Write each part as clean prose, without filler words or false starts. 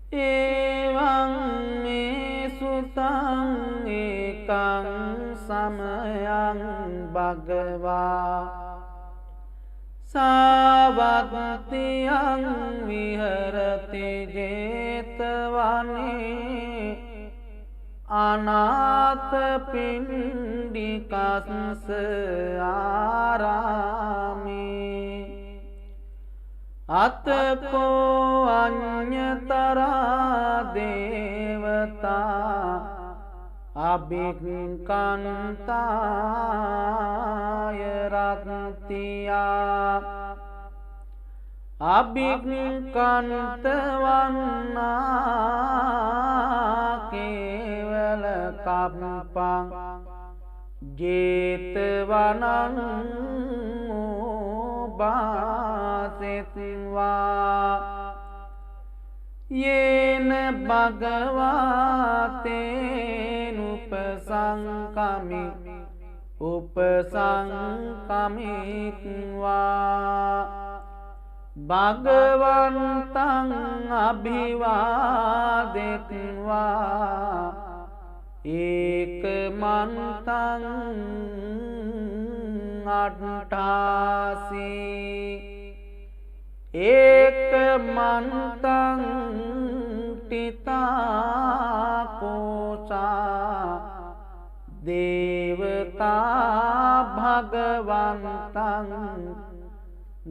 එවං මේ සුතං ඒකං සමයං භගවා සාවත්තියං විහරති ජේතවනේ අනාථපිණ්ඩිකස්ස ආරාමේ අතකෝ අඤ්ඤතරා දේවතා අභික්ඛන්තාය රත්තියා අභික්ඛන්තවන්නා කේවල කම්පං ජේතවනං උපාසෙත්වා යේන භගවාතේනුපසංකමි උපසංකමිත්වා භගවන්තං අභිවාදෙත්වා ඒකමන්තං අට්ඨාසී ඒකමන්තං තිතාකෝසා දේවතා භගවන්තං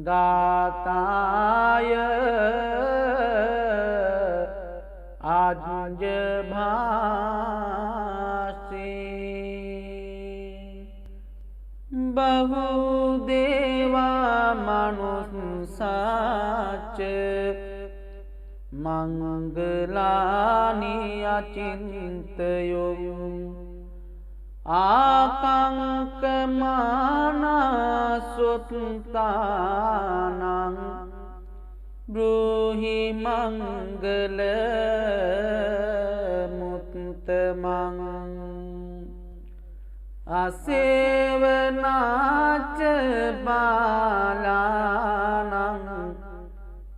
ගාතාය ආජභාසී බහුදේවා මනුස්සාච මංගලානි අචින්තයෝ ආකංකමානසුත්තානං බ්‍රූහි මංගල මුත්තමං අසේවනාච බාලානං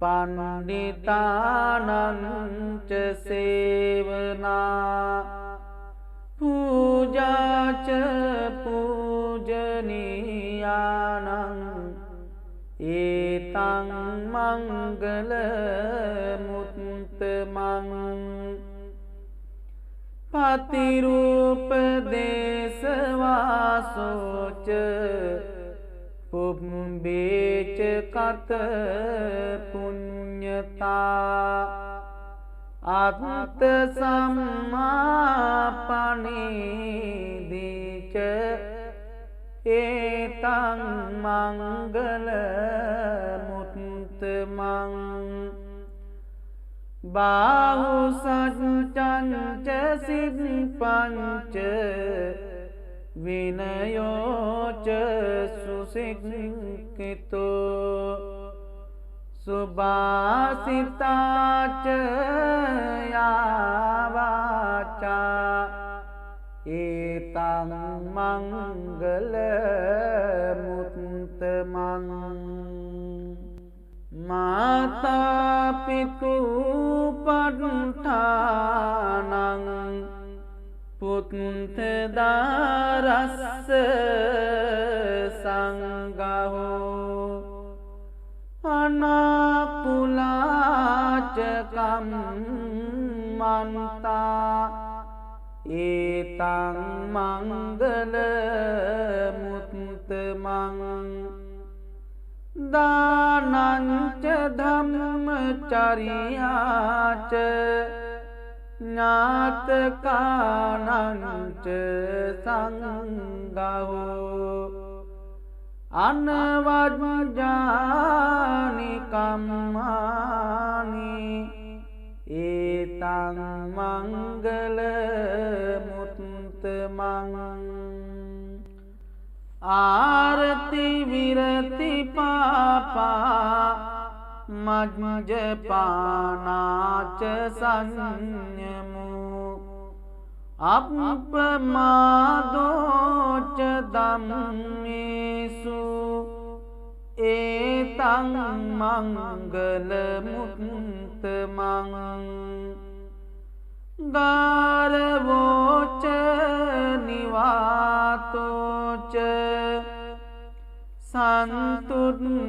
පණ්ඩිතානං ච සේවනා පූජාච පූජනීයානං ඒතං මංගල මුත්තමං පතිරූපදේශවාසෝච පුබ්බේච කත පුඤ්ඤතා අත්ත සම්මාපනීදිච ඒතං මංගල මුත්තමං බාහු සච්චංච සිප්පංච විනයෝච සුසික්ඛිතෝ සුභාසිතාච යාවාචා ඒතං මංගල මුත්තමං මාතා පිතු පට්ඨානං පුත්ත දාරස්ස සංඝෝ අනාකුලාච කම්මන්තා ඒතං මංගල මුත්තමං දානංච ධම්මචර්යාච ඥාතකානංච සංඝෝ අනවජ්ජානි කම්මානි ඒතං මංගල මුත්තමං ආරති විරති පාපා මජ්ජපානාච සංයමෝ අප්පමාදෝච ධම්මේසු ඒතං මංගල මුත්තමං මං ගාරවෝච නිවාතෝච සන්තුට්ටීච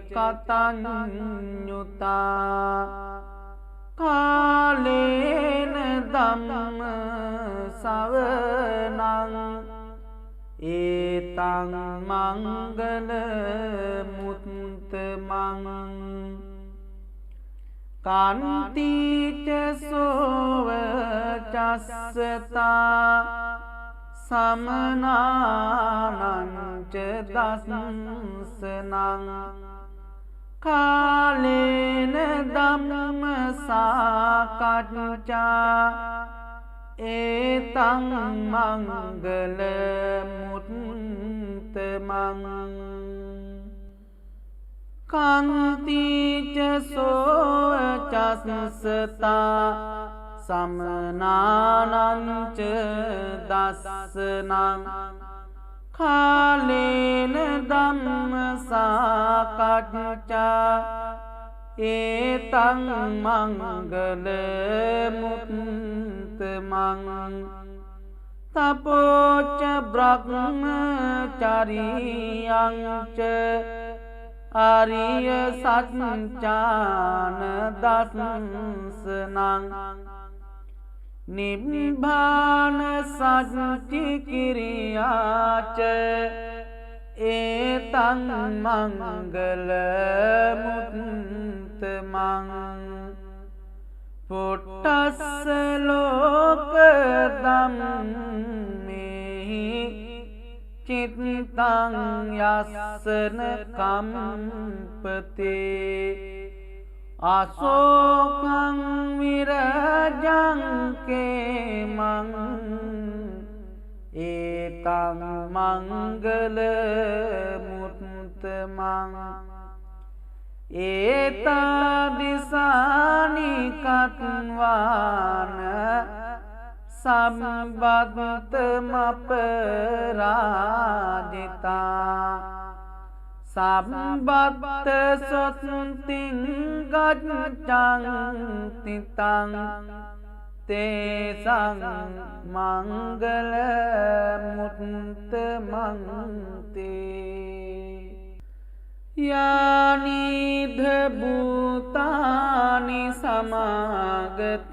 කතඤ්ඤුතා කාලේන ධම්ම සවනං ඒතං මංගල මුත්තමං කාන්තිච සෝව චස්සතා සමනානං ච දස්සනං කාලේන ධම්ම සාකච්ඡා ඒතං මංගල මුත්තමං කාන්තිච සෝව චස්සතා සමනානං ච දස්සනං කාලේන ධම්ම සාකච්ඡා ඒතං මංගල මුත්තමං තපෝච බ්‍රහ්මචරියං ච ආරිය සත්‍යාන දස්සනං නිබ්බාන සච්චි කිරියාච ඒතං මංගල මුත්තමං පුට්ටස්ස ලෝක ධම්මේහි චිත්තං යස්සන කම්පතේ අශෝකං විරජං කේමං ඒතං මංගල මුත්තමං ඒතදිසානි කත්වාන සම්බත්තමපරාජිතා සම්බත්ත සොත්තිං ගච්ඡන්ති තං තේසං මංගල මුත්තමං තේ යානිධ භූතානි සමාගතානි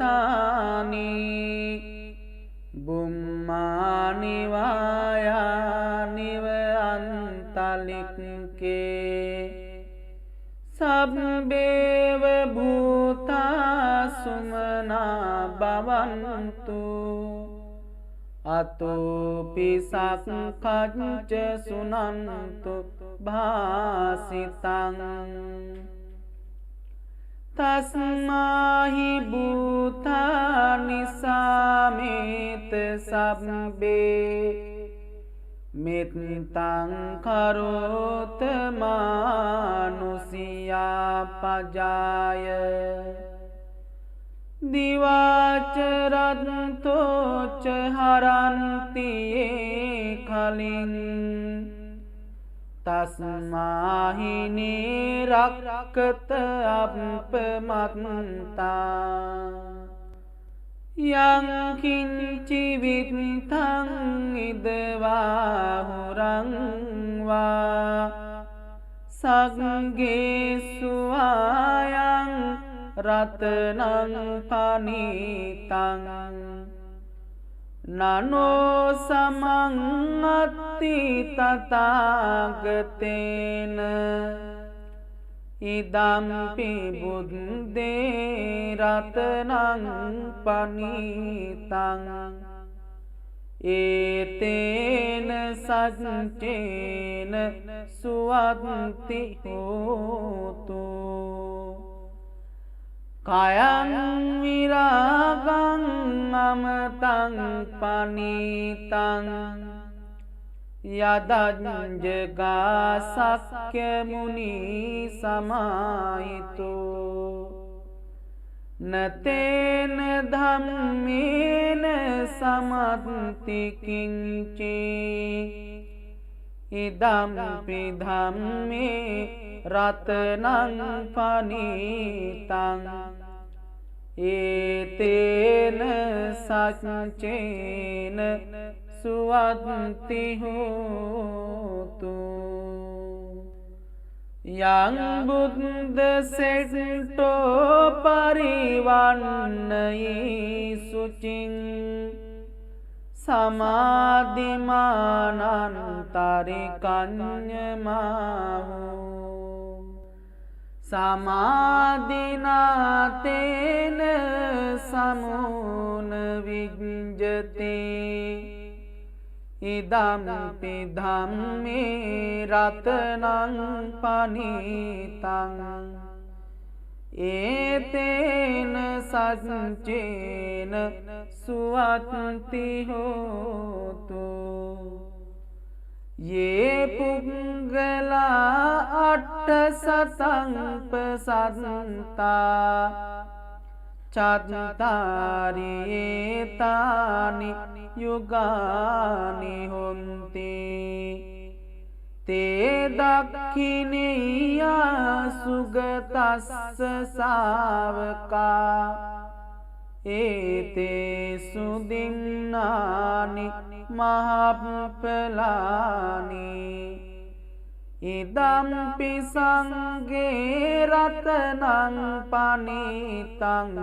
බුම්මානි වායානිව අන්තලික්කේ සබ්බේව භූතා සුමනා භවන්තු අතෝපි සක්ඛච්ච සුනන්තු භාසිතං තස්මාහි භූතානි සාමේත සබ්බේ මෙත්තං කරෝත මානුසියා පජාය දිවාචරත්තෝච හරන්තියේ කලින් තස්මාහි නිරක්කත අප්පමත්තා යං කිංචි විත්තං ඉදවා හුරං වා සග්ගේසු ආයං රතනං පනිතං නනෝ සමං අත්ති තථාගතේන ඉදම්පි බුද්දේ රතනං පනිතං ඒතේන සච්චේන සුවත්ති හෝතු කයං විරාගං අමතං පනිතං යදඤ්ජගා සක්්‍ය මුනි සමාහිතෝ නතේන ධම්මේන සමත්ති කිංචි ඉදම්පි ධම්මේ රතනං පනිතං ඒතේන සච්චේන සුවත්ති හෝතු යං බුද්ද සෙට්ටෝ පරිවන්නයි සුචින් සමාධිමානන්තරිකඤ්ඤමාහු සමාධිනාතේන සමුන විඤ්ජති ඉදම්පි ධම්මේ රතනං පනිතං ඒතේන සච්චේන සුවත්ති හෝතු යේ පුග්ගලා අට්ඨ සතං පසන්තා චත්තාරියේතානි යුගානි හොන්ති තේ දක්ඛිනේයා සුගතස්ස ශාවකා ඒතේ සුදින්නානි මහප්පලානි ඉදම්පි සංඝේ රතනං පනිතං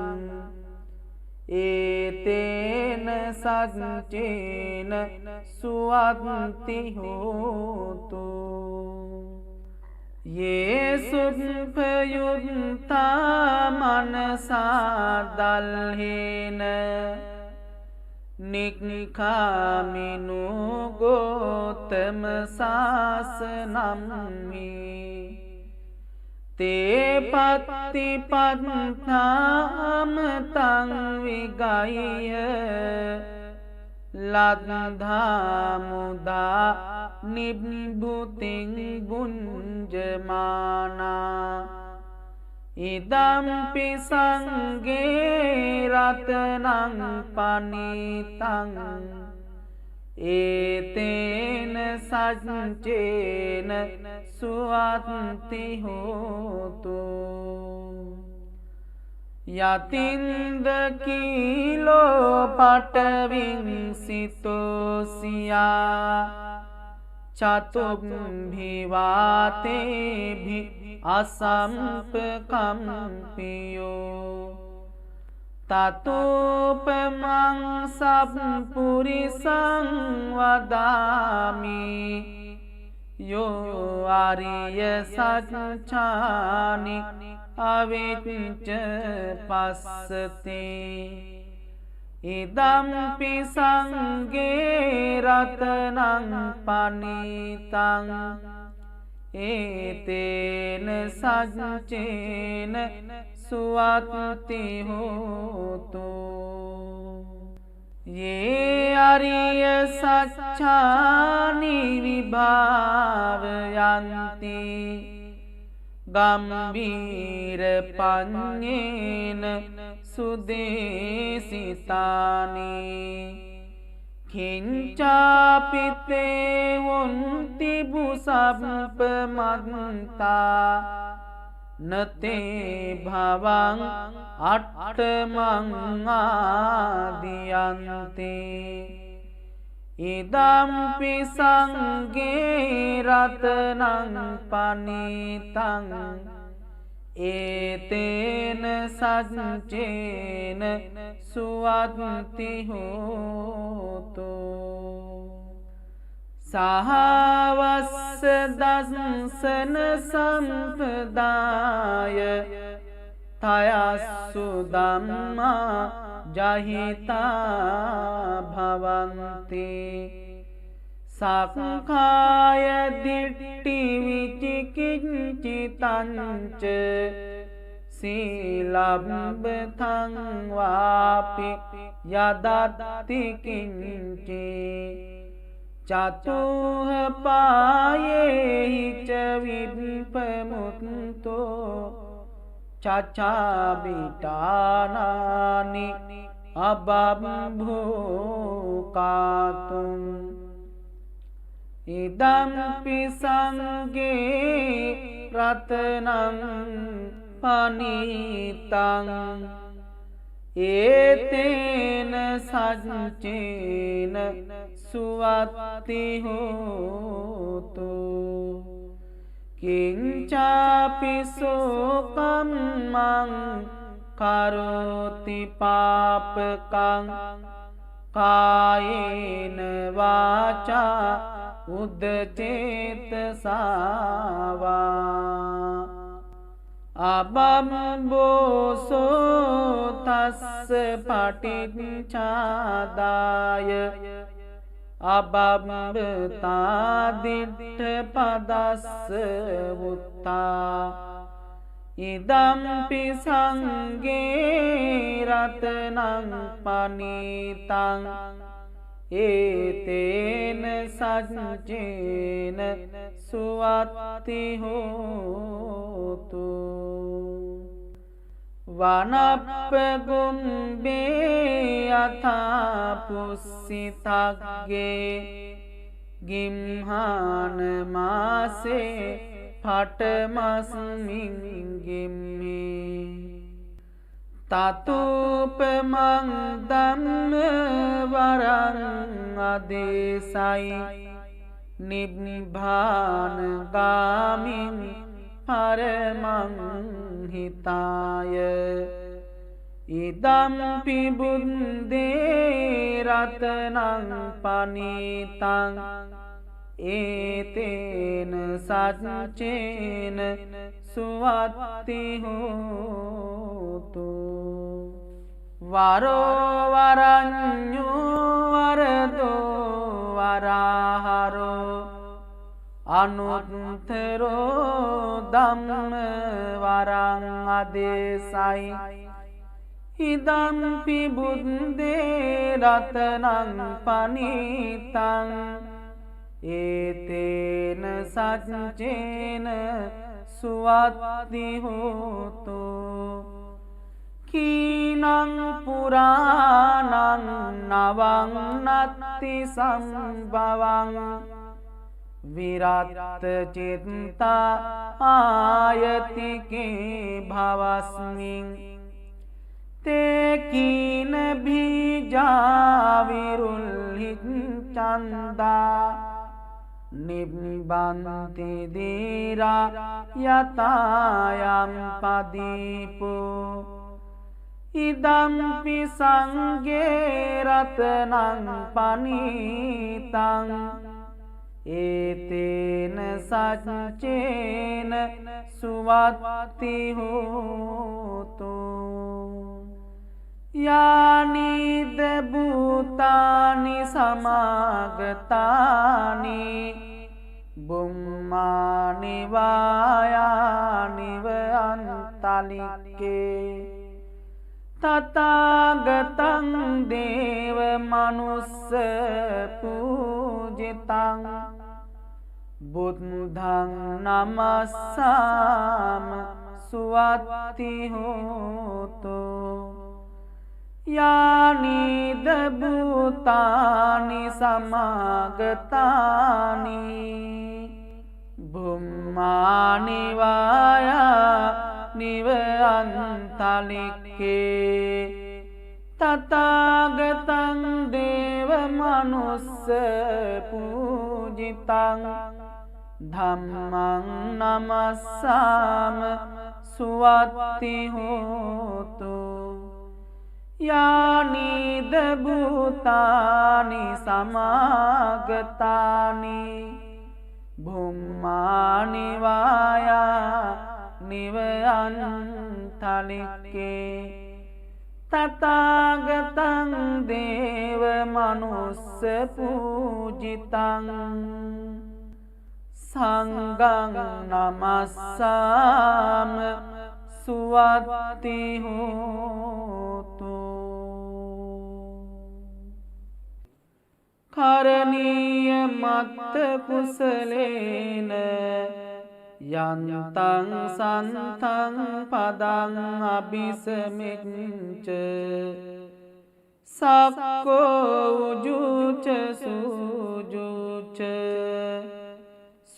ඒතේන සච්චේන සුවත්ති හෝතු යේ සුභයුත්තා මනසා දල්හේන නික්ඛාමිනු ගෝතම සාසනම්මි තේ පත්තිපත්තාම තං විගය්‍ය ලද්ධා මුදා නිබ්බුතින් බුඤ්ජමානා ඉදම්පි සංඝේ රතනං පනිතං ඒතේන සච්චේන සුවත්ති හෝතු යතින්ද කීලෝ පටවින් සිතෝසියා චතුම්භිවාතේභි අසම්පකම්පියෝ තතෝපමං සප්පුරිසං වදාමි යෝ ආරිය සච්ඡානි අවිච්ච පස්සති ඉදම්පි සංඝේ රතනං පනිතං ඒතේන සච්චේන සුවත්ති හෝතු යේ අරිය සච්ඡානි විභාවයන්ති ගම්බීර පඤ්ඤේන සුදේසිතානි කිංචාපිතේ වොන්ති බුසප්පමත්තා නතේ භවං අට්ඨමං ආදියන්තේ ඉදම්පි සංඝේ රතනං පනිතං ඒතේන සච්චේන සුවත්ති හෝතු සහවස්ස දස්සන සම්පදාය තයස්සු ධම්මා ජහිතා භවන්ති සක්ඛාය දිට්ඨි විචිකිච්ඡිතංච සීලබ්බතං වාපි යදත්ති කිංචි චතුහ පායේහි ච විප්පමුත්තෝ චචාබිටානානි අබබ්භෝකාතුම් ඉදම්පි සංඝේ රතනං පනීතං ඒතේන සච්චේන සුවත්ති හෝතු කිංචාපි සෝකම්මං කරෝති පාපකං කායේන වාචා උද්දචේතසාවා අබම්බෝසෝ තස්ස පටිච්චාදාය අබම්බතාදිට්ඨ පදස්ස වුත්තා ඉදම්පි සංගේ රතනං පනීතං ඒතේන සච්චේන සුවත්ති හෝතු වනප්පගුම්බේ යථා පුස්සිතග්ගේ ගිම්හාන මාසේ පටමස්මින් ගිම්මේ තතුපමං ධම්ම වරං අදේසයි නිබ්බාන ගාමින් පරමං හිතාය ඉදම්පි බුද්දේ රතනං පනීතං ඒතේන සච්චේන සුවත්ති හෝතු වරෝ වරඤ්ඤෝ වරදෝ වරාහරෝ අනුත්තරෝ ධම්ම වරං අදේසයි ඉදම්පි බුද්දේ රතනං පනීතං ඒතේන සච්චේන සුවත්ති හෝතු කීනං පුරාණං නවං නත්ති සම්භවං විරත් චිත්තා ආයතිකේ භවස්මින් තේ කීන බීජා විරුල්හි චන්දා නිබ්බන්ති දීරා යතායම් පදීපෝ ඉදම්පි සංගේ රතනං පනීතං ඒතේන සච්චේන සුවත්ති හෝතු යානිද භූතානි සමාගතානි බුම්මානි වායානිව අන්තලික්කේ තථාගතං දේව මනුස්ස පූජිතං බුද්ධං නමස්සාම සුවත්ති හෝතු යානිද භූතානි සමාගතානි බුම්මානි වායා නිව අන්තලික්කේ තථාගතං දේව මනුස්ස පූජිතං ධම්මං නමස්සාම සුවත්ති හෝතු යානිද භූතානි සමාගතානි බුම්මානි වායා නිව අන්තලික්කේ තථාගතං දේව මනුස්ස පූජිතං සංඝං නමස්සාම සුවත්ති හෝතු කරණීය මත්ත කුසලේන යන්තං සන්තං පදං අபிසමිච්ච සක්කෝ උජුච සුජුච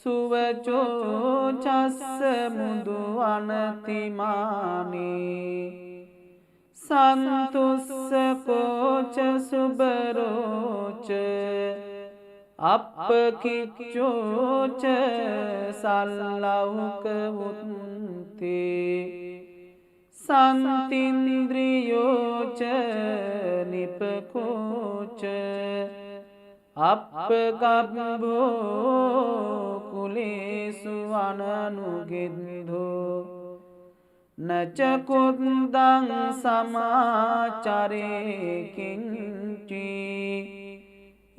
සුවචෝ චස්ස මුදු අනතිමානේ සන්තුස්ස කෝච සුබරෝච අප්පකිච්චෝච සල්ලෞක වුත්තේ සන්තින්ද්‍රියෝච නිපකෝච අප්පගබ්බෝ කුලේසු අනනුගෙද්දෝ නචකුද්දං සමාචරේ කිංචි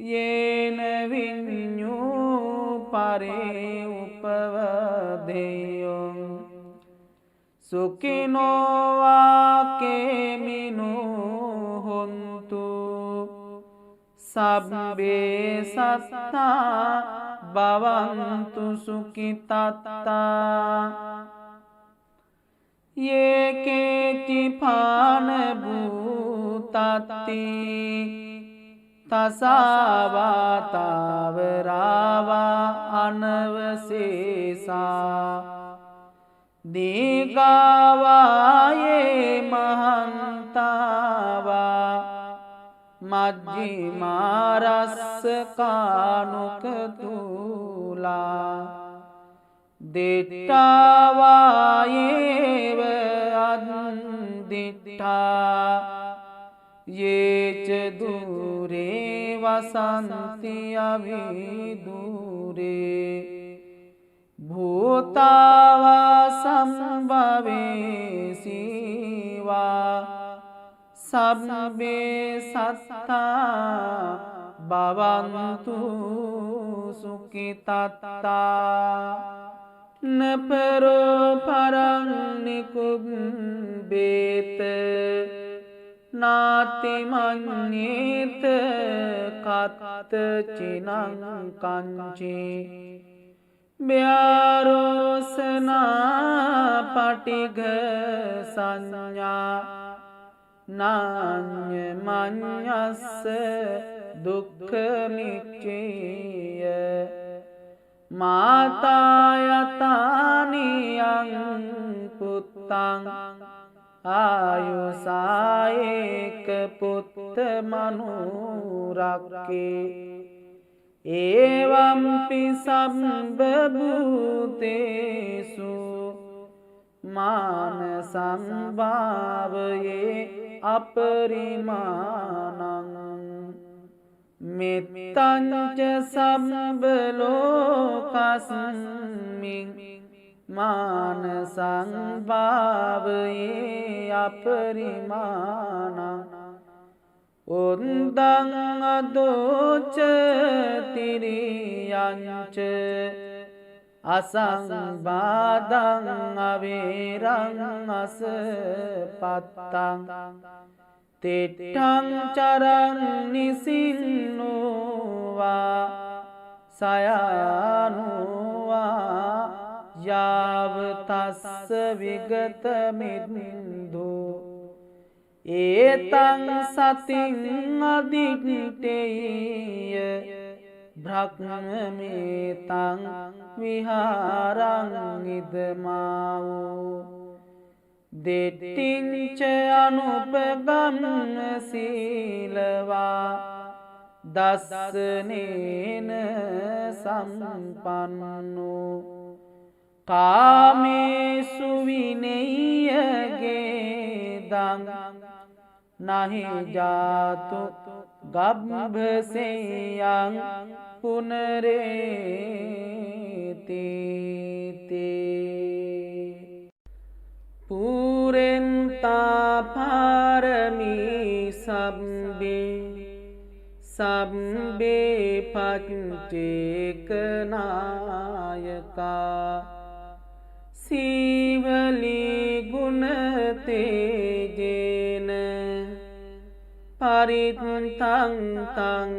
යේන විඤ්ඤූ පරේ උපවදේයං සුඛිනෝ වාකේමිනෝ හොන්තු සබ්බේ සත්තා භවන්තු සුඛිතත්තා යේකේචි පාන භූතත්ති තසාවාතාවරාවා අනවසේසා දීගාවායේ මහන්තාවා මජ්ජිමාරස්සකානුකතුලා දිට්ඨාවායේව අද්දිට්ඨා යේච දුරේ වසන්ති අවිදුරේ භූතාවා සම්භවේ සීවා සබ්බේ සත්තා භවන්තු සුඛිතත්තා නපරෝ පරං නිකුම්බේත නාති මඤ්ඤේත කත්ත චිනං කංචේ ව්‍යාරෝසනා පටිඝ සංඥා නාඤ්ඤ මඤ්ඤස්ස දුක්ඛ මිච්ඡේය මාතා යතානියං පුත්තං ආයුසායේක පුත්ත මනුරක්කේ ඒවම්පි සම්බ භූතේසු මාන සම්භාවයේ අපරිමාණං මෙත්තං ච සම්බ ලෝකස්මින් මාන සංභාවයේ අපරිමාණං උන්දං අදෝච තිරියංච අසංබාධං අවේරං අසපත්තං තෙට්ඨං චරං නිසින්නෝවා සයානුවා යාව තස්ස විගත මිද්දෝ ඒතං සතින් අදිට්ඨේය බ්‍රහ්මමේතං විහාරං ඉදමාවෝ දෙට්ඨිංච අනුපගම්ම සීලවා දස්සනේන සම්පන්නෝ කාමේසු විනෙය්‍යගේ දං නහි ජාතු ගබ්භසෙයං පුනරේති පුරෙන්තා පාරමී සබ්බේ පච්චේකනායකා සීවලී ගුණ තේජේන පරිත්තං තං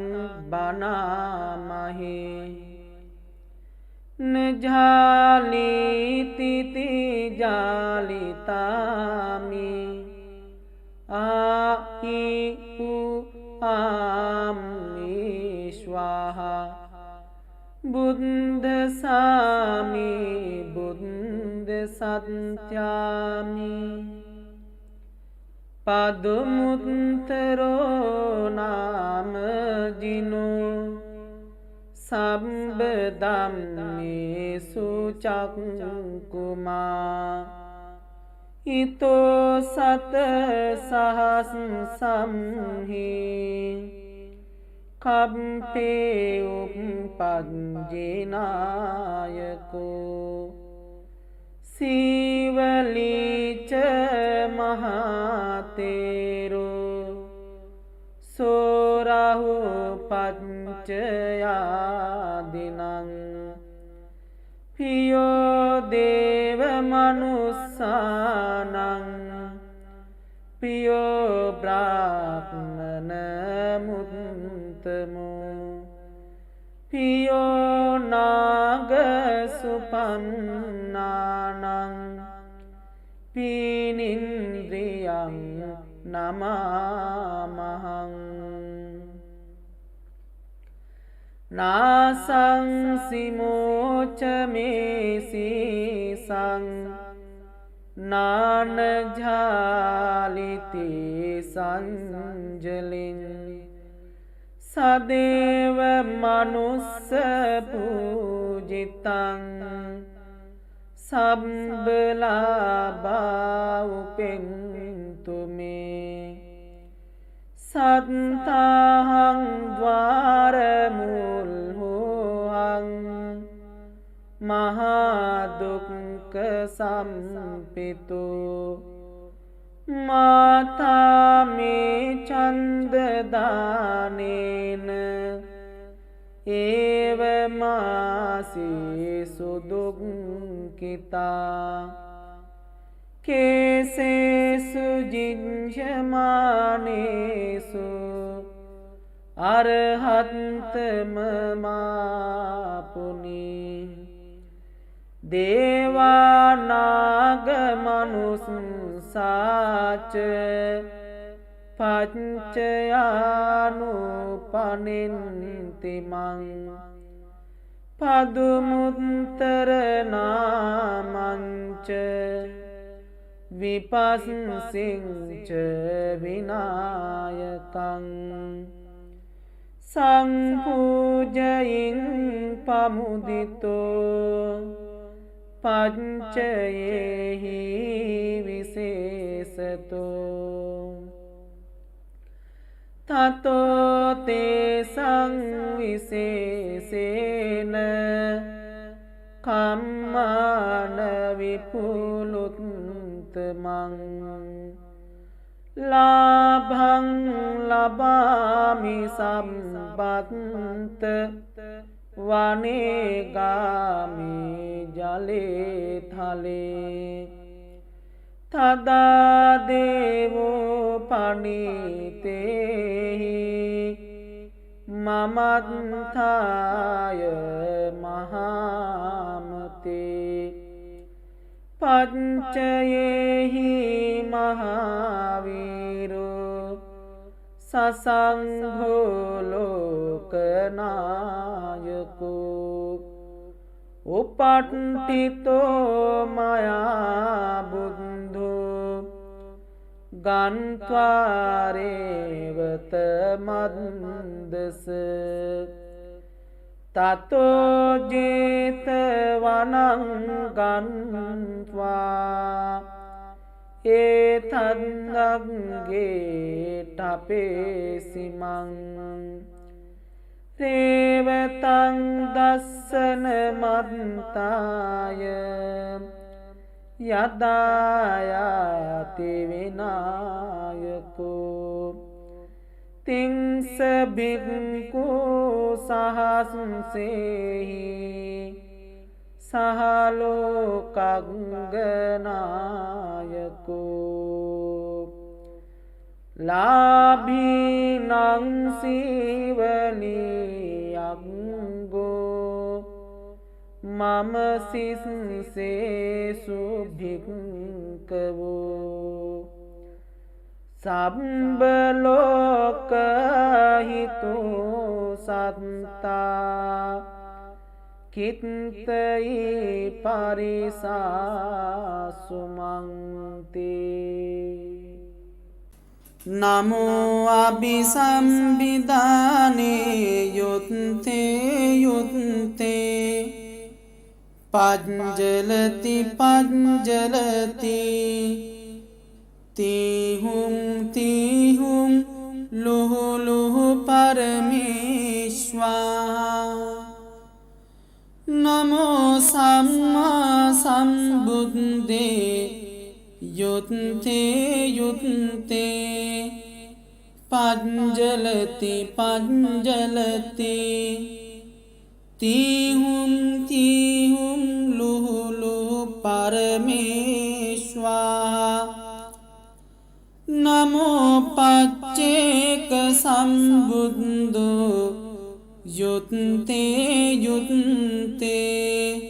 බනාමහේ නජාලීති ජාලිතාමි ආහි ආමි ස්වාහා බුද්ධ වන්දසාමි බුද්ධ සත්‍යාමි පදුමුත්තරෝ නාමජිනෝ සම්බ ධම්මේසු චක්කුමා ඊතෝ සත සහස් සම්හි කම්පේ උප්පජ්ජේනායකෝ සීවලීච මහතේරෝ සෝරහු පච්චයාදිනං පියෝ දේව මනුස්සානං පියෝ බ්‍රාහ්මන මුත්තමෝ පියෝ නාග සුපන්නානං පීනින්ද්‍රියං නමාමහං නාසං සිමෝච මේසීසං නානජාලිති සංජලින් සදේව මනුස්ස පූජිතං සම්බලාභා උපෙන්තු මේ සත්තාහං ද්වාරමුල්හෝහං මහාදුක්ක සම්පිතු මාතාමේ චන්දදානේන ඒවමාසී සුදුක්කිතා කේසේසු ජිංජමානේසු අරහත්තමමාපුනි දේවානාග මනුස්සාච පච්චයානුපනින්තිමං පදුමුත්තර නාමංච විපස්සිංච විනායකං සංපූජයින් පමුදිතෝ පංචයෙහි විශේෂතෝ තතෝ තේසං විශේෂේන කම්මාන විපුලුත්තමං ලාභං ලබාමි සම්පත්ත වනේගාමි ජලේ තලේ තදා දේවෝ පනිතේහි මමත්ථාය මහාමතේ පච්චයෙහි මහාවීරෝ සසංඝෝ ලෝකනායකෝ උපට්ඨිතෝ මයා බුද්ධෝ ගන්්වාරේවත මද්දස තතෝ ජේතවනං ගන්්වා ඒතද්දග්ගේ ටපේසිමං රේවතං දස්සන මන්තාය යදායාති විනායකෝ තිංස භික්ඛු සහස්සේහි සහලෝකග්ගනායකෝ ලාභීනං සීවලියග්ගෝ මම සිස්සේසු භික්ඛවෝ සම්බලෝකහිතෝ සත්තා කිත්තයි පරිසාසුමන්තේ නමෝ අභිසම්බිදානේ යුත්තේ යුත්තේ පජ්ජලති පජ්ජලති තීහුම් ලුහු ලුහු පරමේශ්වා නමෝ සම්මා සම්බුද්දේ යුත්තේ යුත්තේ පජ්ජලති පජ්ජලති තීහුම් ලුහු ලුහු පරමේශ්වා නමෝ පච්චේක සම්බුද්දෝ යුත්තේ යුත්තේ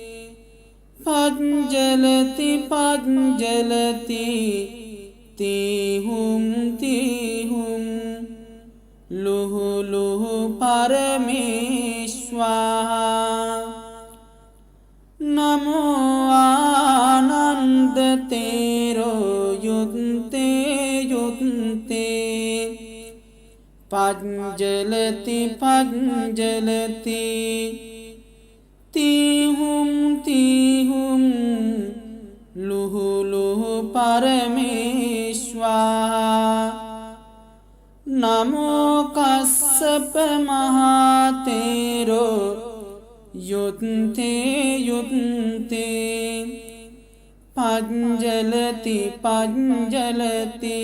පජ්ජලති පජ්ජලති තීහුම් ලුහු ලුහු පරමේශ්වා නමෝ ආනන්ද තේරෝ යුත්තේ යුත්තේ පජ්ජලති පජ්ජලති තීහුම් ලුහු ලුහු පරමේශ්වා නමෝ කස්සප මහතේරෝ යුත්තේ යුත්තේ පජ්ජලති පජ්ජලති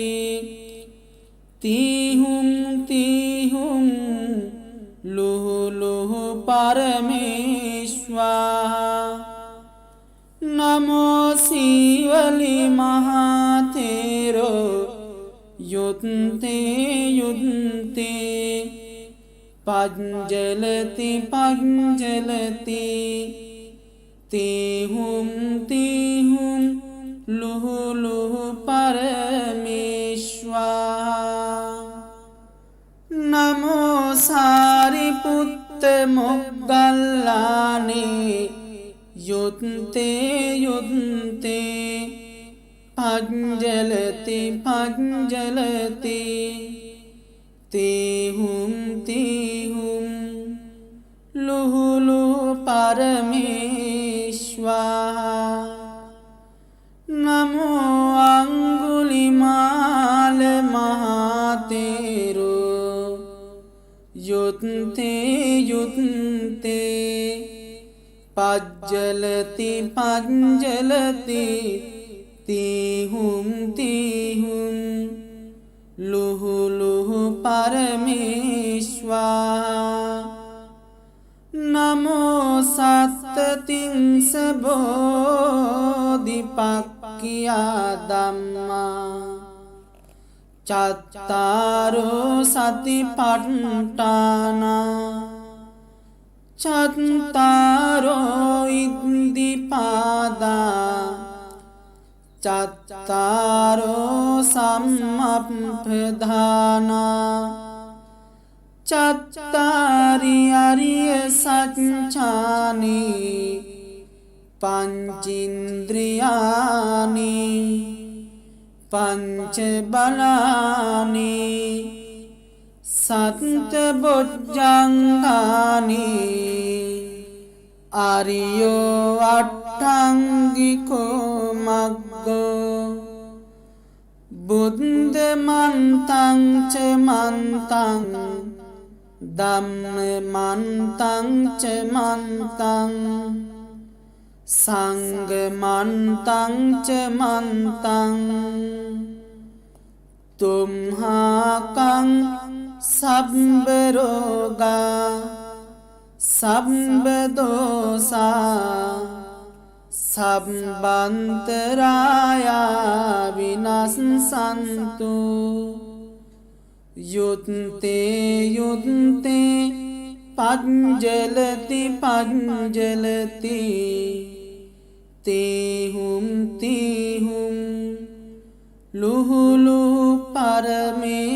තීහුම් ලුහු ලුහු පරමේශ්වා නමෝ සීවලි මහතේරෝ යුත්තේ යුත්තේ පජ්ජලති පජ්ජලති තීහුම් ලුහු ලුහු පරමේශ්වා නමෝ සාරිපුත්ත මොග්ගල්ලානේ යුත්තේ යුත්තේ පජ්ජලති පජ්ජලති තීහුම් ලුහු ලුහු පරමේශ්වා නමෝ අංගුලිමාල මහතේරෝ යුත්තේ යුත්තේ පජ්ජලති පජ්ජලති තීහුම් ලුහු ලුහු පරමේශ්වා නමෝ සත්තතිංස බෝධිපක්ඛියා ධම්මා චත්තාරෝ සතිපට්ඨානා චත්තාරෝ ඉද්ධිපාදා චත්තාරෝ සම්මප්පදානා චත්තාරි අරිය සත්‍යානි පංචින්ද්‍රියානි පංච බලානි සත්ත බොජ්ජංගානි ආරියෝ අට්ඨංගිකෝ මග්ගෝ බුද්ධ මන්තං ච මන්තං ධම්ම මන්තං ච මන්තං සංඝ මන්තං ච මන්තං තුම්හාකං සබ්බ රෝගා සබ්බ දෝසා සම්බන්තරායා විනස්සන්තු යුත්තේ යුත්තේ පජ්ජලති පජ්ජලති තීහුම් ලුහු ලුහු පරමේශ්වා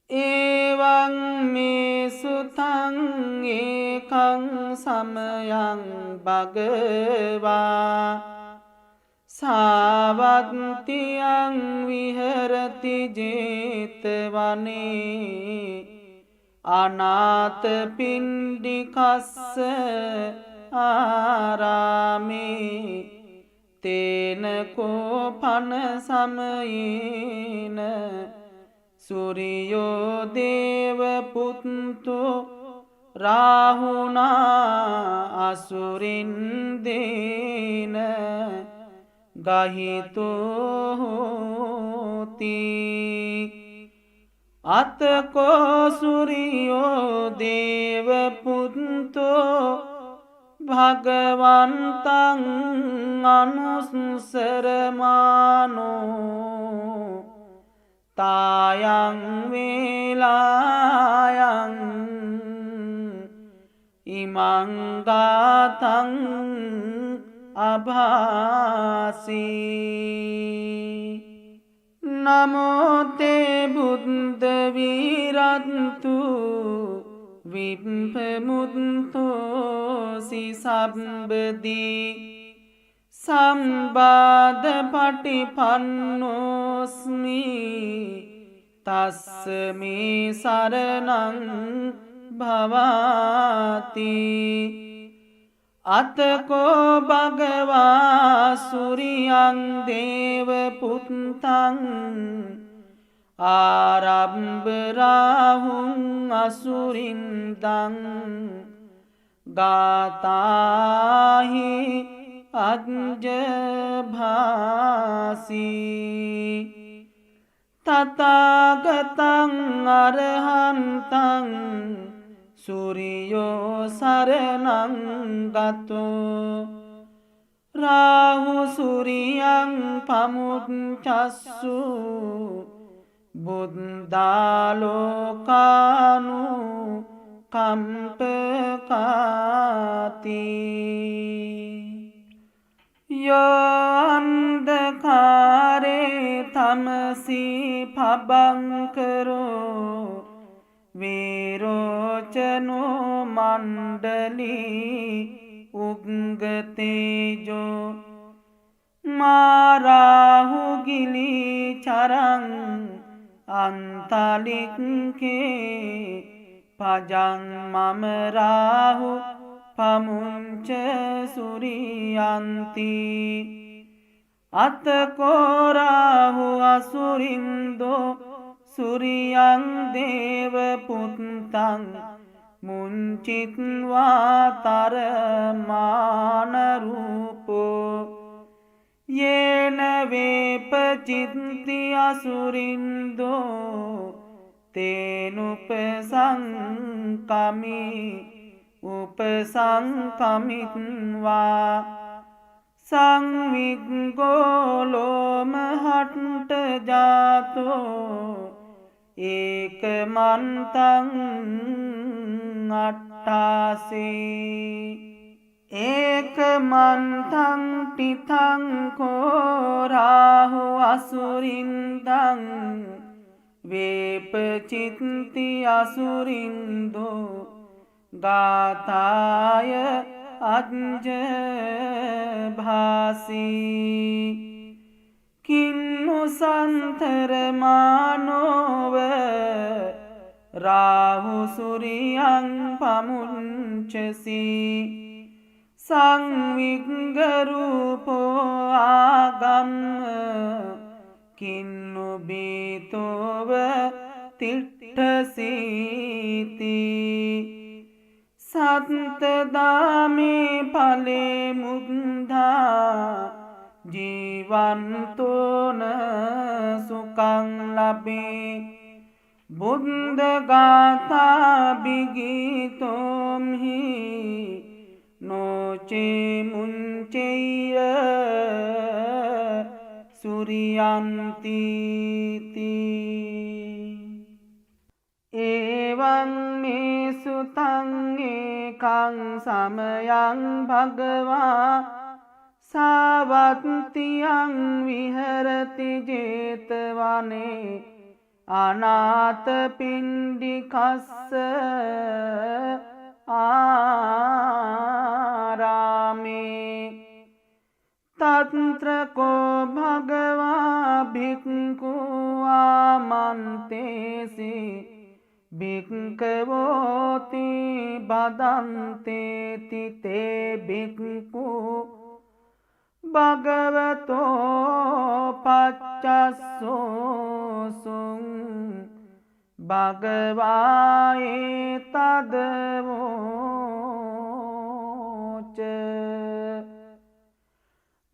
එවං මේ සමයං භගවා සාවත්තියං විහරති ජේතවනේ අනාථපිණ්ඩිකස්ස ආරාමේ තේන කෝපන සමයේන සූරියෝ දේව පුත්තෝ රාහුනා අසුරින් දේන ගහිතෝ හෝති අතකෝ සූරියෝ දේව පුත්තෝ භගවන්තං අනුස්සරමානෝ තායං වේලායං ඉමං ගාතං අභාසී නමෝ තේ බුද්ධ විරන්තු විප්පමුත්තෝ සිසබ්බදී සම්බාධ පටිපන්නෝස්මි තස්ස මේ සරණං භවාති අතකෝ භගවා සූරියං දේව පුත්තං ආරම්භරාහුං අසුරින්දං ගාතාහි අජ්ජභාසී තථාගතං අරහන්තං සූරියෝ සරණං ගතෝ රාහු සූරියං පමුච්චස්සු බුද්ධාලෝකානු කම්පකාති යෝන්දකාරේ තමසී පබංකරෝ වේරෝචනෝ මණ්ඩලී උග්ගතේජෝ මාරාහු ගිලී චරං අන්තලික්කේ පජං මම රාහු පමුංච සුරියන්ති අතකෝ රාහු අසුරින්දෝ සූරියං දේව පුත්තං මුංචිත්වා තරමාන රූපෝ යේන වේපචිත්ති අසුරින්දෝ තේනුපසංකමි උපසංකමිත්වා සංවිග්ගෝලෝමහට්ට ජාතෝ ඒකමන්තං අට්ඨාසේ ඒකමන්තං තිතං කෝ රාහු අසුරින්දං වේපචිත්ති අසුරින්දෝ ගාතාය අජ්ජභාසී කින්නු සන්තරමානෝව රාහු සූරියං පමුංචසී සංවිග්ගරූපෝ ආගම්ම කින්නු බීතෝව තිට්ඨසීති සත්තදාමේ ඵලේ මුද්ධා ජීවන්තෝන සුඛං ලබේ බුද්ධ ගාථා බිගීතෝම්හි නොචේ මුංචෙය්‍ය සූරියන්ති එවං මේ සුතං ඒකං සමයං භගවා සාවත්තියං විහරති ජේතවනේ අනාථපිණ්ඩිකස්ස आरामे तत्र को भगवा भिक्खु आमन्तेसि भिक्खवोति बदन्तेति ते भिक्खु भगवतो पच्चसोऽसुं भगवाये तद्वोच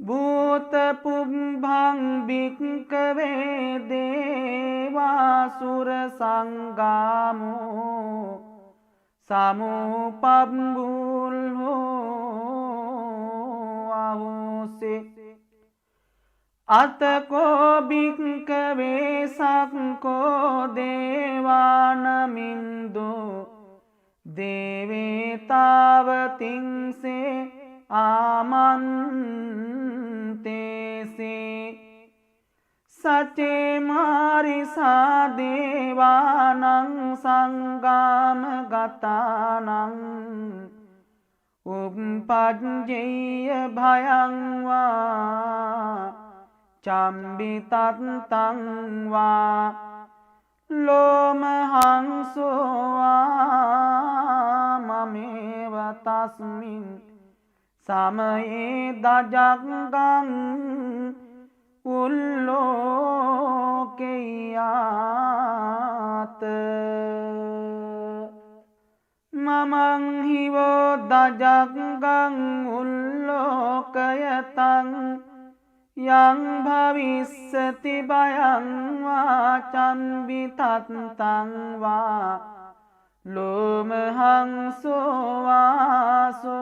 भूतपुंभं भिक्खवे देवासुरसङ्गामो समुपम्बुल्हो आहोसे अतको भिक्खवे सङ्को देवानमिन्दो देवे तावतिंसे आमन्तेसे सचे मारिसा देवानं संगामगतानं उपपद्येय भयं वा चम्बितन्तं वा लोमहंसो वा ममेव तस्मिन् समये दजगं उल्लोकयात् ममं हि वो दजगं उल्लोकयतं यं भविष्यति भयं वा चम्बितन्तं वा लोमहंसो वासो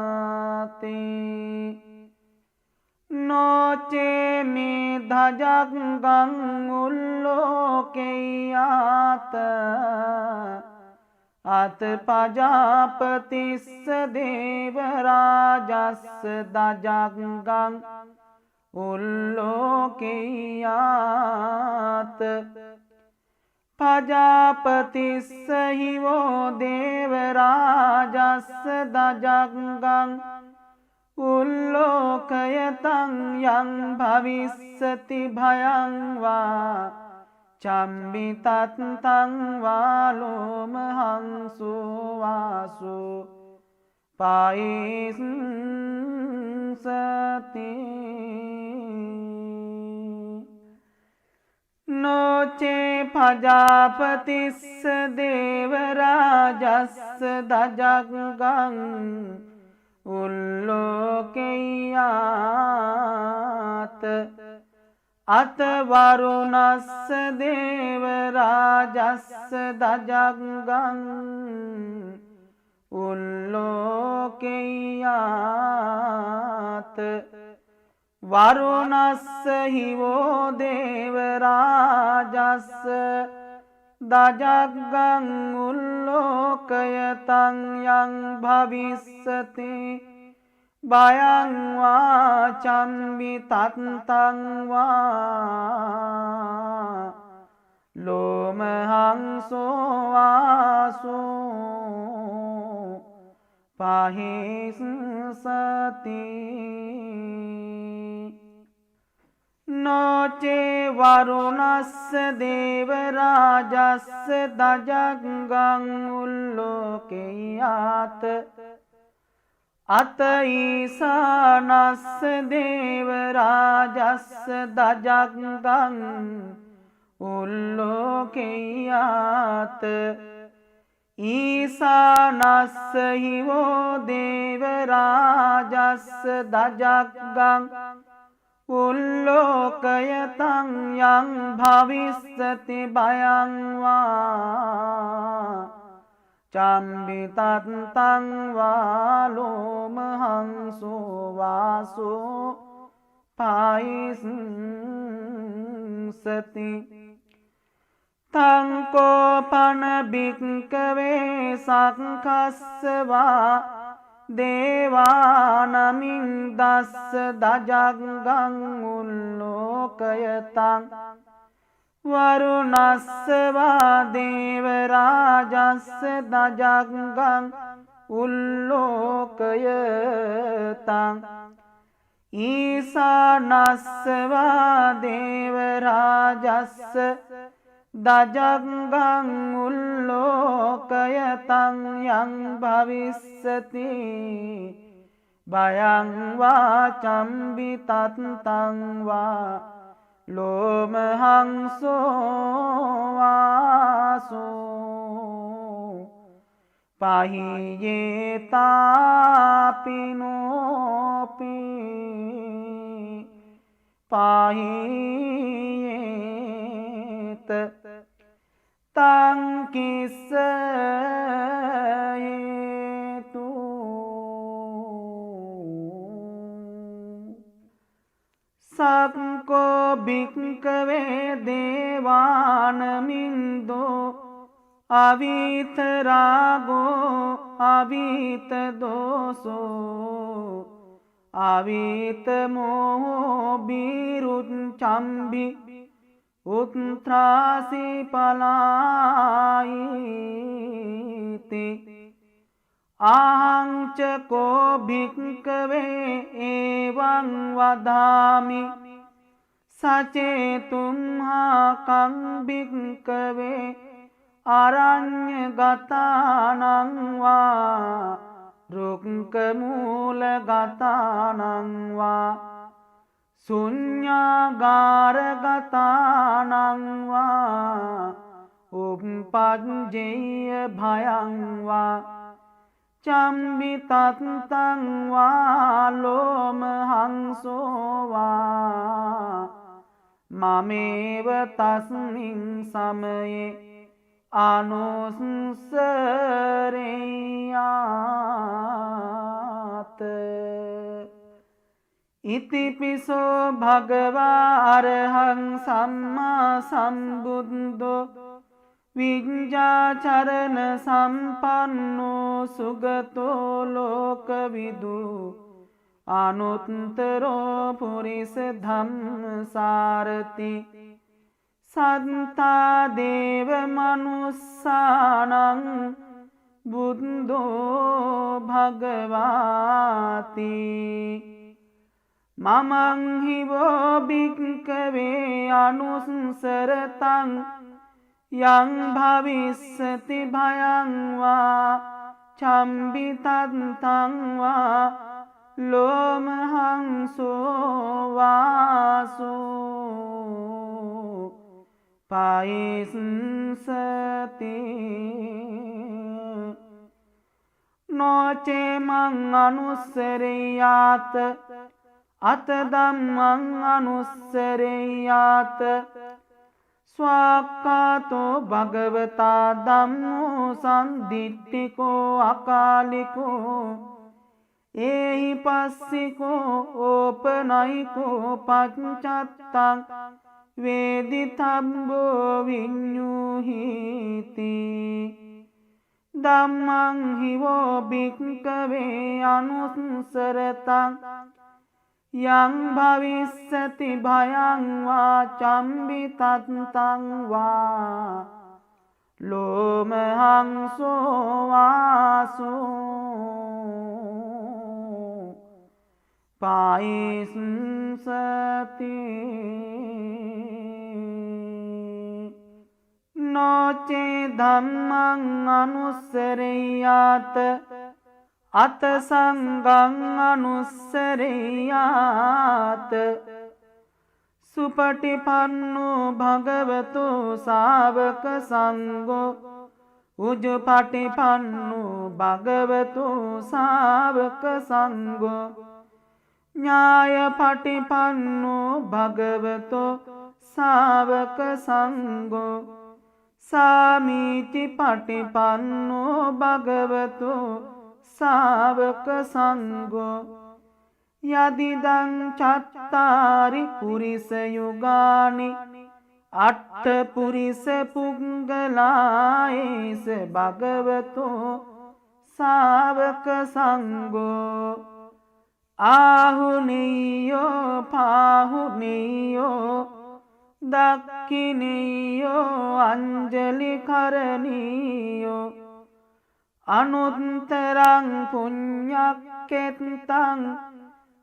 पाहिंसति नोचे मे धजगं उल्लोकयात् अत प्रजापतिस्य देवराजस्य दजगं उल्लोकयात् प्रजापतिस्य हि वो देवराजस्य दजगं उल्लोकयतं यं भविष्यति भयं वा चम्बितन्तं वा लोमहंसो वासो पाहिंसति नोचे प्रजापतिस्य देवराजस्य दजगं उल्लोकयात् अत वरुणस्य देवराजस्य दजगं उल्लोकयात् वरुणस्य हि वो देवराजस्य दजगं उल्लोकयतं यं भविष्यति भयं वा चम्बितन्तं वा लोमहंसो वासो पाहिंसति नोचे वरुणस्य देवराजस्य दजगं उल्लोकयात् अत ईशानस्य देवराजस्य दजगं उल्लोकयात् ईशानस्य हि वो देवराजस्य दजगं उल्लोकयतं यं भविष्यति भयं वा चम्बितन्तं वा लोमहंसो वासो पाहिंसति तं कोपन भिक्खवे शङ्खस्य वा දේවානමින් දස්ස දජග්ගං උල්ලෝකයතං වරුණස්සවා දේවරාජස්ස දජග්ගං උල්ලෝකයතං ඊසානස්සවා දේවරාජස්ස දජග්ගං උල්ලෝකයතං යං භවිස්සති භයං වා චම්බිතත්තං වා ලෝමහංසෝ වාසෝ පහියේතාපිනෝපි පහියේත තංකිස්සයේතු සක්කෝ භික්කවේ දේවානමින්දෝ අවිතරාගෝ අවිතදෝසෝ අවිතමෝහෝ බීරුච්චම්බි උත්ත්‍රාසි පලායිති ආංචකෝ භික්කවේ ඒවං වදාමි සචේතුම්හාකං භික්කවේ අරඤ්ඤගතානං වා රුක්කමූලගතානං වා ශුඤ්ඤාගාරගතානං වා උප්පජ්ජේය භයං වා චම්බිතත්තං වා ලෝමහංසෝ වා මමේව තස්මින් සමයේ අනුස්සරේයාත ඉතිපිසෝ භගවා අරහං සම්මා සම්බුද්ධෝ විඤ්ඤාචරණ සම්පන්නෝ සුගතෝ ලෝකවිදු අනුත්තරෝ පුරිස ධම්මසාරති සත්තා දේව මනුස්සානං බුද්ධෝ භගවාති මමං හිවෝ භික්ඛවේ අනුස්සරතං යං භවිස්සති භයං වා චම්බිතත්තං වා ලෝමහංසෝ වාසෝ පයිස්සති නොචේ මං අනුස්සරේයාත අත ධම්මං අනුස්සරේයාත ස්වාක්ඛාතෝ භගවතා ධම්මෝ සම්දිට්ඨිකෝ අකාලිකෝ ඒහි පස්සිකෝ ඕපනයිකෝ පච්චත්තං වේදිතබ්බෝ විඤ්ඤුහිති ධම්මං හිවෝ භික්ඛවේ අනුස්සරතං යං භවිස්සති භයං වා චම්බිතත්තං වා ලෝමහංසෝ වාසෝ පයිස්සති නොචේ ධම්මං අනුස්සරේයාත අත සංඝං අනුස්සරේයාත සුපටිපන්නෝ භගවතෝ ශාවක සංඝෝ උජුපටිපන්නෝ භගවතෝ ශාවක සංඝෝ ඥායපටිපන්නෝ භගවතෝ ශාවක සංඝෝ සාමීචි පටිපන්නෝ භගවතෝ ශාවක සංඝෝ යදිදං චත්තාරි පුරිස යුගානි අට්ඨ පුරිස පුංගලායේස භගවතෝ සා ශාවක සංඝෝ ආහුනීයෝ පාහුනීයෝ දක්ඛිනීයෝ අංජලි කරණීයෝ අනුත්තරං පුඤ්ඤක්ඛෙත්තං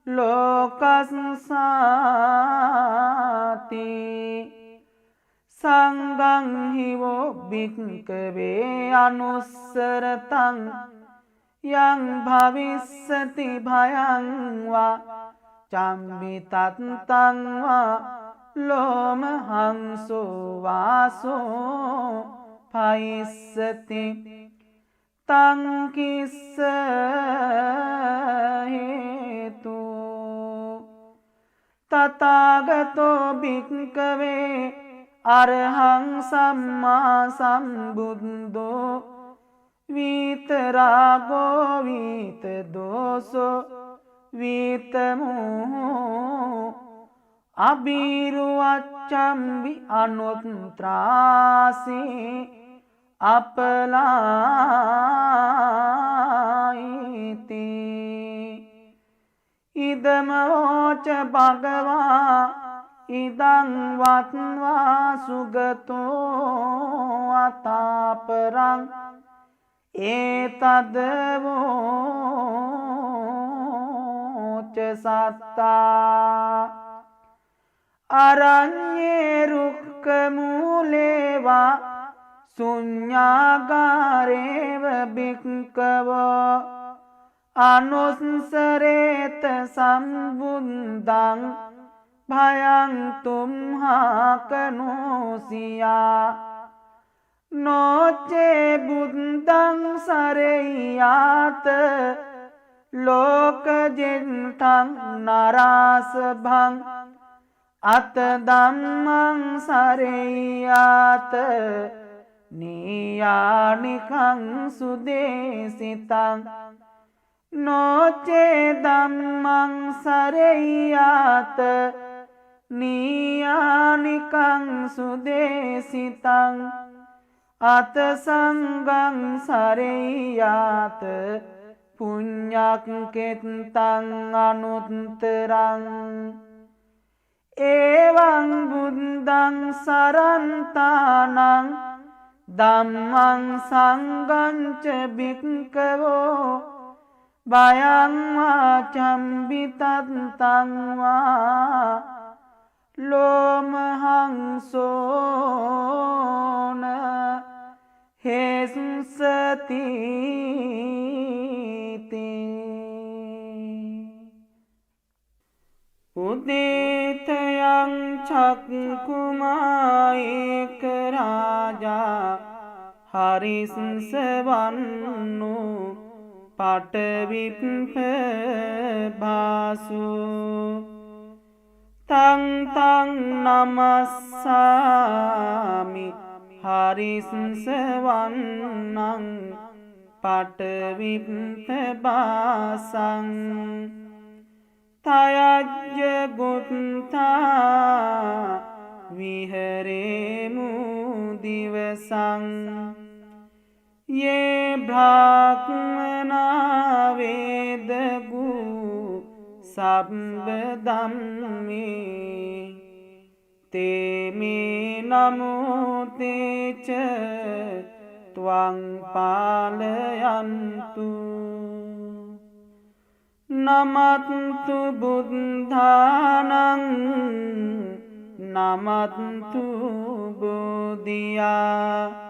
ලෝකස්සාති සංඝං හිවෝ භික්ඛවේ අනුස්සරතං යං භවිස්සති භයං වා චම්බිතත්තං වා ලෝමහංසෝ වාසෝ පයිස්සති තං කිස්ස හේතු තථාගතෝ භික්ඛවේ අරහං සම්මා සම්බුද්ධෝ විතරාගෝ විතදෝසෝ විතමෝහෝ අබිරුවච්ඡම්බි අනුත්ත්‍රාසේ අපලායිති ඉදමෝච භගවා ඉදං වත්වා සුගතෝ අතාපරං ඒතදවෝච සත්තා අරඤ්ඤේ රුක්ඛ මූලේවා ශුඤ්ඤාගාරේව භික්ඛවෝ අනුස්සරේත සම්බුද්ධං භයං තුම්හාකනෝසියා නොචේ බුද්ධං සරෙය්‍යාත ලෝකජෙන්තං නරාසභං අත ධම්මං සරෙය්‍යාත නීයානිකං සුදේසිතං නොචේ ධම්මං සරෙය්‍යාත නීයානිකං සුදේසිතං අත සංඝං සරෙය්‍යාත පුඤ්ඤක්ඛෙත්තං අනුත්තරං එවං බුද්ධං සරන්තානං ධම්මං සංඝං ච භික්ඛවෝ භයං වාචම්බිතත්තං වා ලෝමහංසෝන හේසුසති උදේතයං චක්කුමායේක රාජා හරිසවන්නු පටවිප්ප භාසු තං තං නමස්සාමි හරිසවන්නං පටවිප්ප භාසං තයජ්ජ ගුත්තා විහෙරේමු දිවසං යේ බ්‍රාහ්මනා වේදගු සබ්බ ධම්මේ තේමේ නමෝ තේච ත්වං පාලයන්තු නමත්තු බුද්ධානං නමත්තු බෝධියා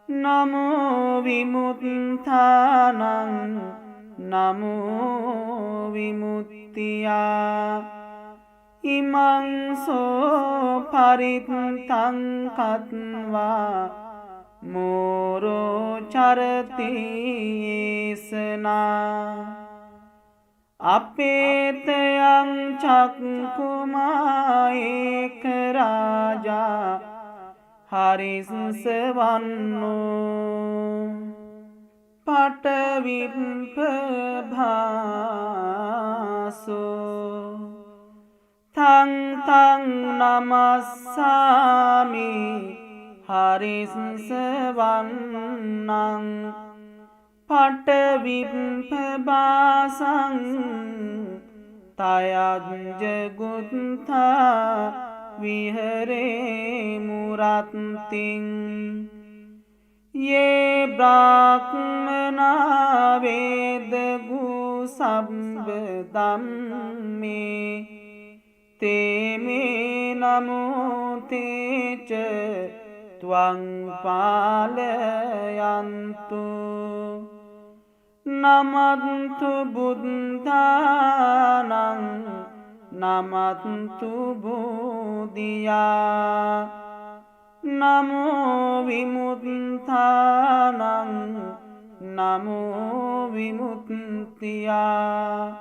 නමෝ විමුක්තානං නමෝ විමුක්තියා ඉමං සෝ පරිත්තං කତ୍වා මෝරෝ චරති ඒසනා අපේතයං චක්කුමායේක රාජා හරිසවන්නෝ පටවිප්ප භාසෝ තං තං නමස්සාමි හරිසවන්නං පටවිප්පබාසං තයජ්ජගුත්තා විහරේ මුරත්තිං යේ බ්‍රාහ්මනා වේදගු සබ්බ ධම්මේ තේමේ නමෝතේච ත්වං පාලයන්තු නමන්තු බුද්ධානං නමන්තු බුදියා නමෝ විමුක්තානං නමෝ විමුක්තියා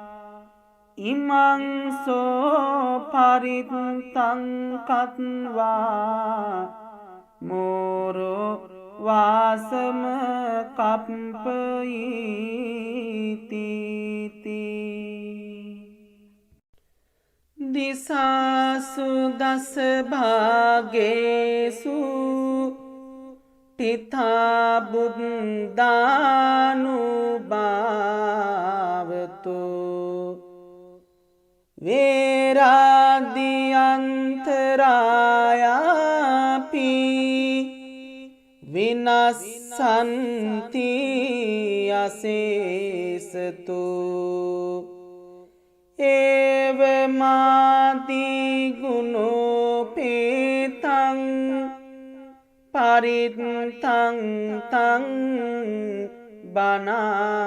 ඉමං සෝ පරිත්තං කତ୍වා මෝරෝ වාසම කප්පයිති දිසාසු දස භාගේසු තිථා බුද්ධානුභාවතු වේරාදියන්තරායාපි විනස්සන්ති අසේසතු ඒවමාති ගුණෝපේතං පරිත්තං තං බනාමහේ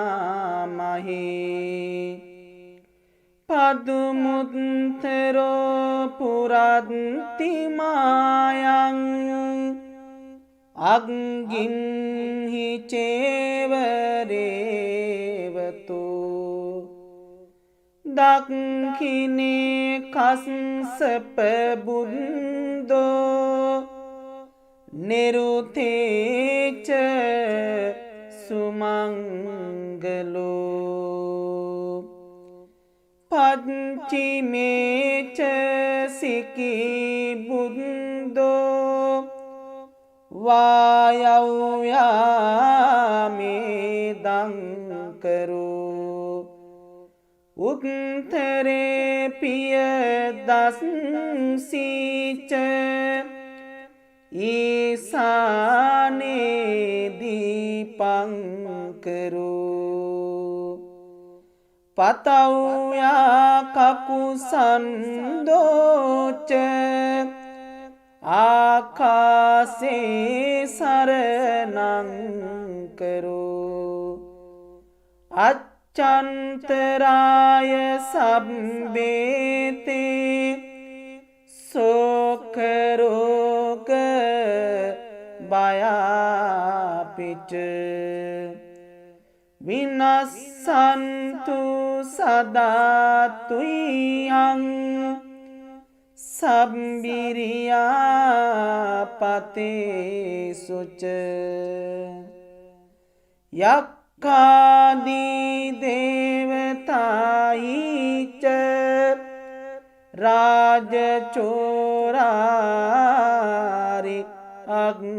පදුමුත්තරෝ පුරත්ති මායං අග්ගින්හි චේවරේවතු දක්ඛිනේ කස්සප බුද්ධෝ නිරුතේච සුමංගලෝ පච්චිමේච සිකී බුද්ධෝ වායව්‍යාමේදං කරෝ උත්තරේ පිය දස්සීච ඊසානේ දීපං කරෝ පතව්‍යා කකුසන්දෝච ආකාසේ සරණං කරෝ අච්චන්තරාය සබ්බේතේ සෝකරෝග බයාපිච විනස්සන්තු සදාතුයං සම්බිරියා පතේ සුච යක්ඛාදී දේවතායිච රාජචෝරාරි අග්ගේ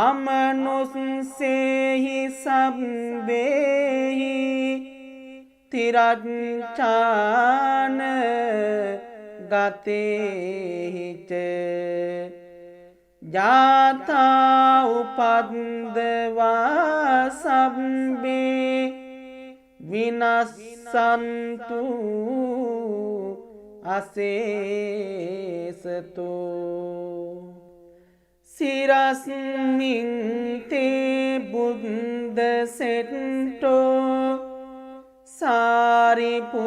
අමනුස්සේහි සබ්බේහි තිරච්ඡාන ගතේහිච ජාතා උපද්දවා සබ්බේ විනස්සන්තු අසේසතු සිරස්මින් තේ බුද්ධ සෙට්ටෝ සාරිපුත්තෝච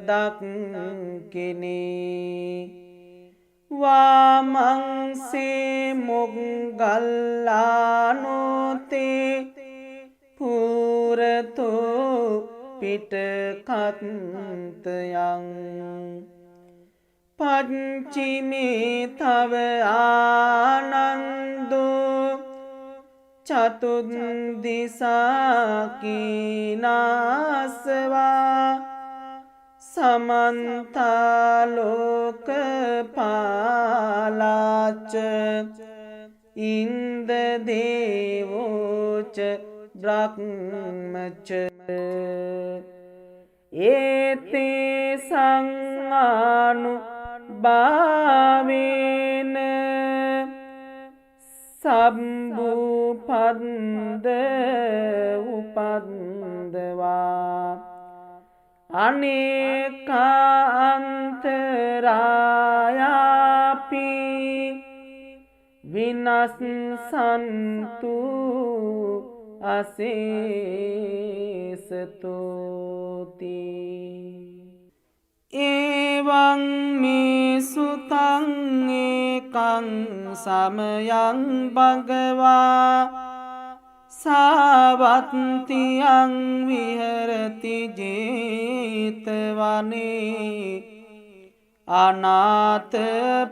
දක්ඛිනේ වාමංසේ මොග්ගල්ලානෝතේ පුරතෝ පිටකත්යං පච්චිමේ තව ආනන්දෝ චතුද්දිසාකිනාසවා සමන්තාලෝක लोकपालाच इन्द्रदेवो च ब्रह्मच एते संआनुभावेन සම්බුපන්ද උපන්දවා අනේකාන්තරායාපි විනස්සන්තු අසේසතෝති එවං මේ සුතං ඒකං සමයං භගවා සාවත්තියං විහෙරති ජේතවනේ අනාථ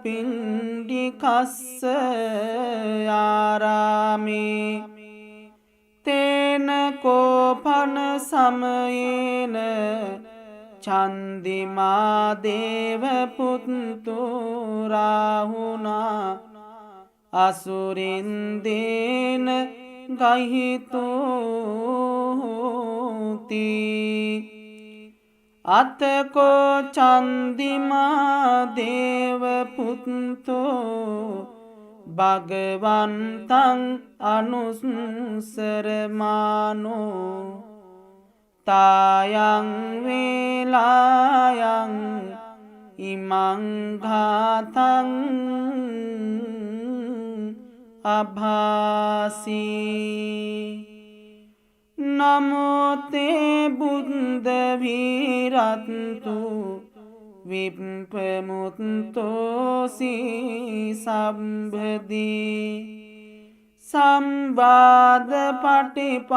පිණ්ඩිකස්ස ආරාමේ තේන කෝපන සමයේන චන්දිමා දේව පුත්තු රාහුනා අසුරින්දේන ගහිතෝති අතකෝ චන්දිමා දේව පුත්තෝ භගවන්තං අනුස්සරමානෝ තායං වේලායං ඉමං ඝාතං අභාසී නමෝ තේ බුද්ධ විරත්තු විප්පමුත්තෝසි සම්බදී සම්බාධ පටිපන්නෝස්මි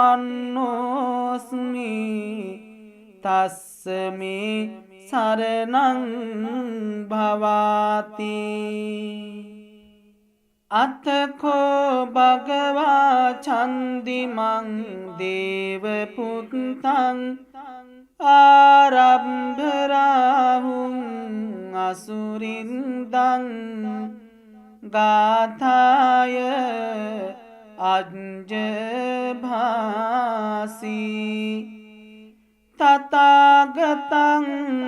තස්සමේ සරණං භවාති අතකෝ භගවා චන්දිමං දේව පුත්තං ආරම්භරාහුං අසුරින්දං ගාථාය අජ්ජභාසී තථාගතං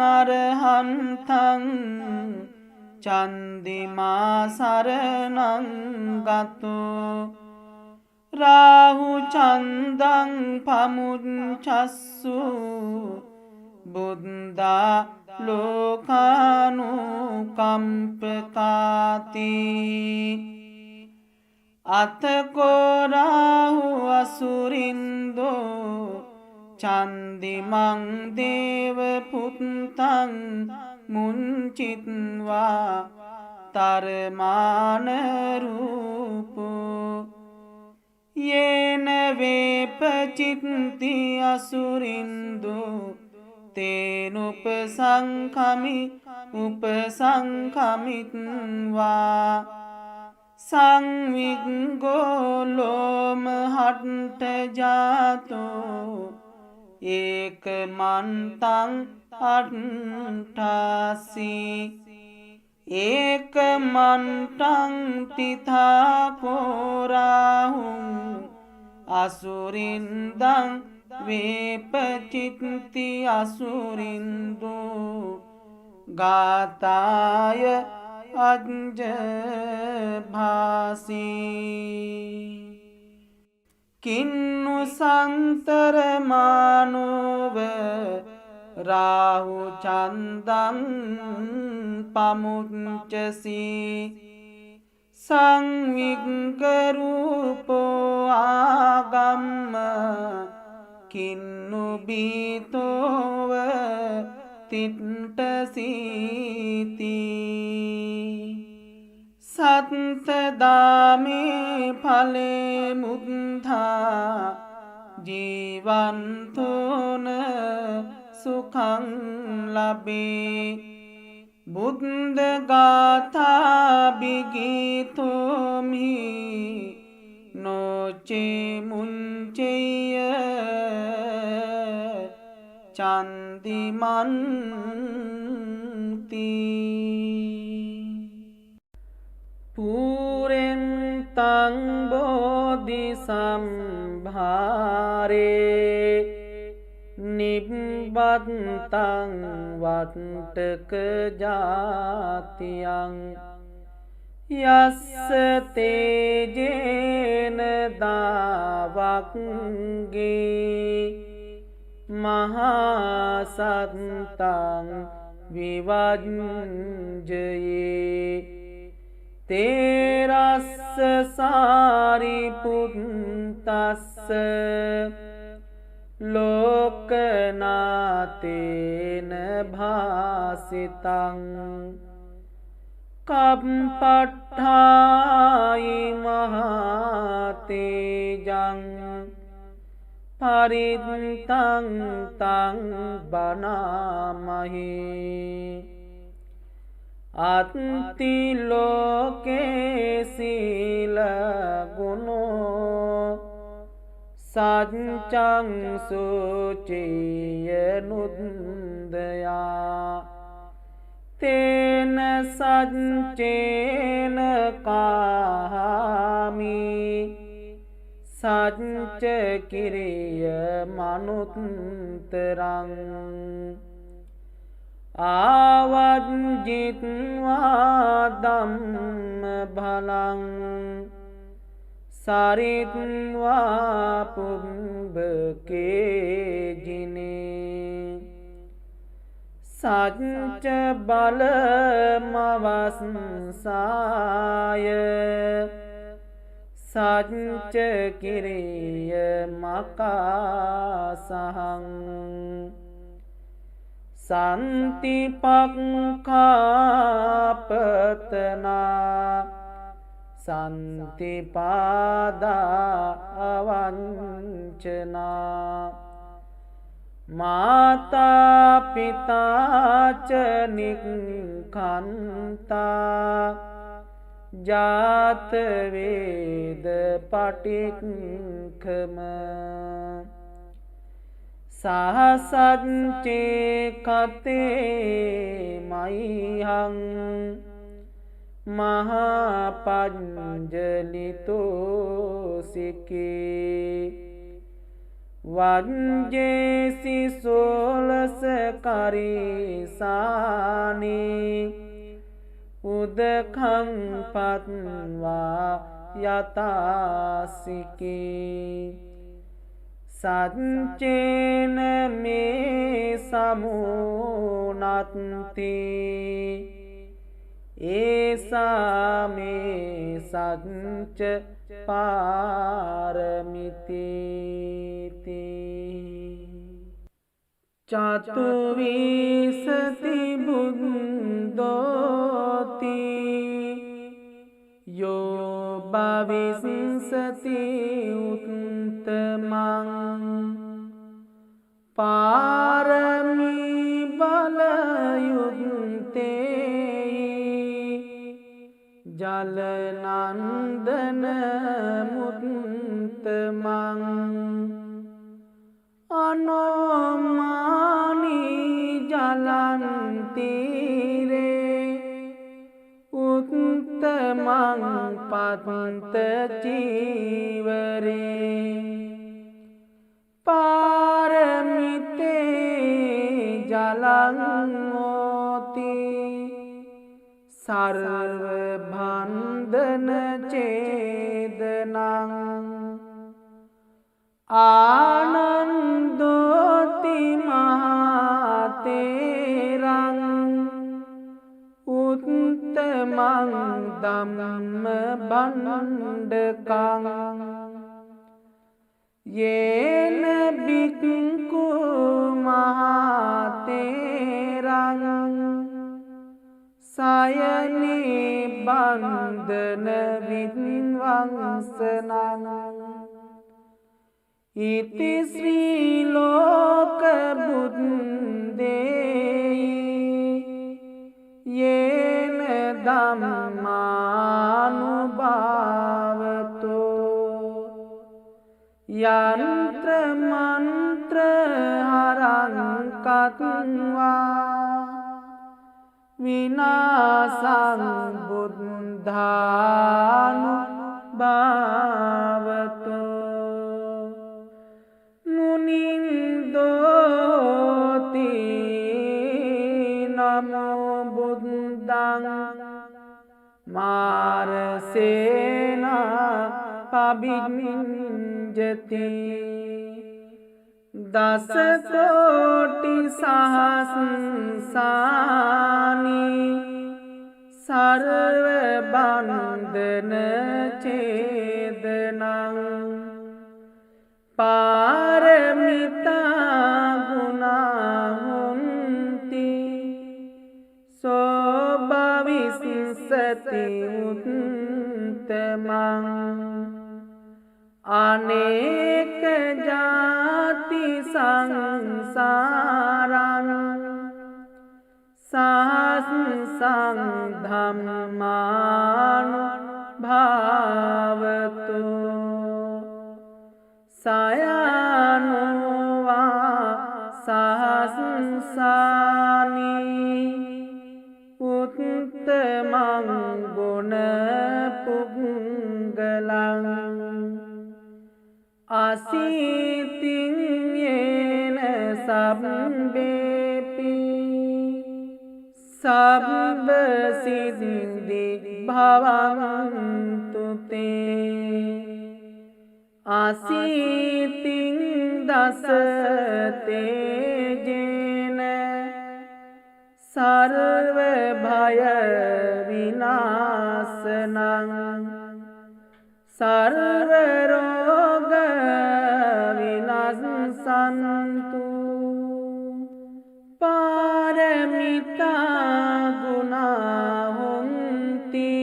අරහන්තං චන්දිමා සරණං ගතෝ රාහු චන්දං පමුච්චස්සු බුද්ධා ලෝකානුකම්පකාති අතකෝ රාහු අසුරින්දෝ චන්දිමං දේව පුත්තං මුංචිත්වා තරමාන රූපෝ යේන වේපචිත්ති අසුරින්දෝ තේනුපසංඛමි උපසංඛමිත්වා සංවිග්ගෝ ලෝමහට්ඨ ජාතෝ ඒකමන්තං අට්ඨාසී ඒකමන්තං තිථාකෝ රාහුං අසුරින්දං වේපචිත්ති අසුරින්දෝ ගාථාය අජ්ජභාසී කින්නු සන්තරමානෝව රාහු චන්දං පමුච්චසී සංවිග්ගරූපෝ ආගම්ම කින්නු බීතෝව තිට්ඨසීති සත්තදාමේ ඵලේ මුද්ධා ජීවන්තෝන සුඛං ලබේ බුද්ධ ගාථා බිගීතෝමි නොචේ මුංචේය චන්දිමන්ති තං බෝධි සම්භාරේ නිබ්බත්තං වට්ටක ජාතියං යස්ස තේජේන දාවක්ගේ මහාසත්තං විවජ්ජයේ තේරස්ස සාරිපුත්තස්ස ලෝකනාතේන භාසිතං කප්පට්ඨායි මහතේජං පරිත්තං තං බනාමහි අත්ති ලෝකේ සීල ගුණෝ සච්චං සුචිය නුද්දයා තේන සච්චේන කාමි සච්ච කිරිය මනුත්තරං ආවජ්ජිත්වා ධම්ම බලං සරිත්වා පුම්බකේ ජිනේ සච්ච බලමවස්සාය සච්ච කිරිය මකාසහං සන්තිපක්ඛාපතනා සන්තිපාදා අවංචනා මාතා පිතා ච නික්ඛන්තා ජාත වේද පටික්ඛම සහසච්චේ කතේ මයිහං මහාපංජලිතෝ සිකේ වංජේසි සෝලස කරිසානේ උදකං පත්වා යතාසිකේ සච්චේන මේ සමුනත්ති ඒසා මේ සච්ච පාරමිතීති චතුවිසති බුද්ධෝති යෝ භවිස්සති උත්තමං පාරමී බලයුත්තේ ජලනන්දන මුත්තමං අනෝමානී ජලන්තිරේ උත්තමං පත්ත චීවරේ පාරමිතේ ජලං හෝති සර්ව බන්ධන ඡේදනං ආනන්දෝති මහතේරං උත්තමං ධම්ම බණ්ඩකං යේන බික්ඛු මහතේරං සයනී බන්ධන විද්වංසනං ඉති ශ්‍රී ලෝක බුද්දේ යේන ධම්මානුභාවතෝ යන්ත්‍ර මන්ත්‍ර හරං කତ୍වා විනාසං බුද්ධානු භාවතෝ මුනින්දෝති නමෝ බුද්දං මාරසේනා පබිඤ්ජති දසකෝටි සහස්‍රානි සර්ව බන්ධන ඡේදනං පාරමිතා ගුණා හොන්ති සෝභවිස්සති උත්තමං අනේක ජාති සංසාරං සහස්‍රං ධම්මානුභාවතෝ සයනුවා සහස්‍රානි උත්තමං ගුණ පුග්ගලං අසීතින් යේන සබ්බේපි සබ්බ සිද්ධි භවන්තු තේ අසීතින් දස තේජේන සර්ව භය විනාශනං සර්ව රෝග විනාශන්තු පාරමිතා ගුණා හොන්ති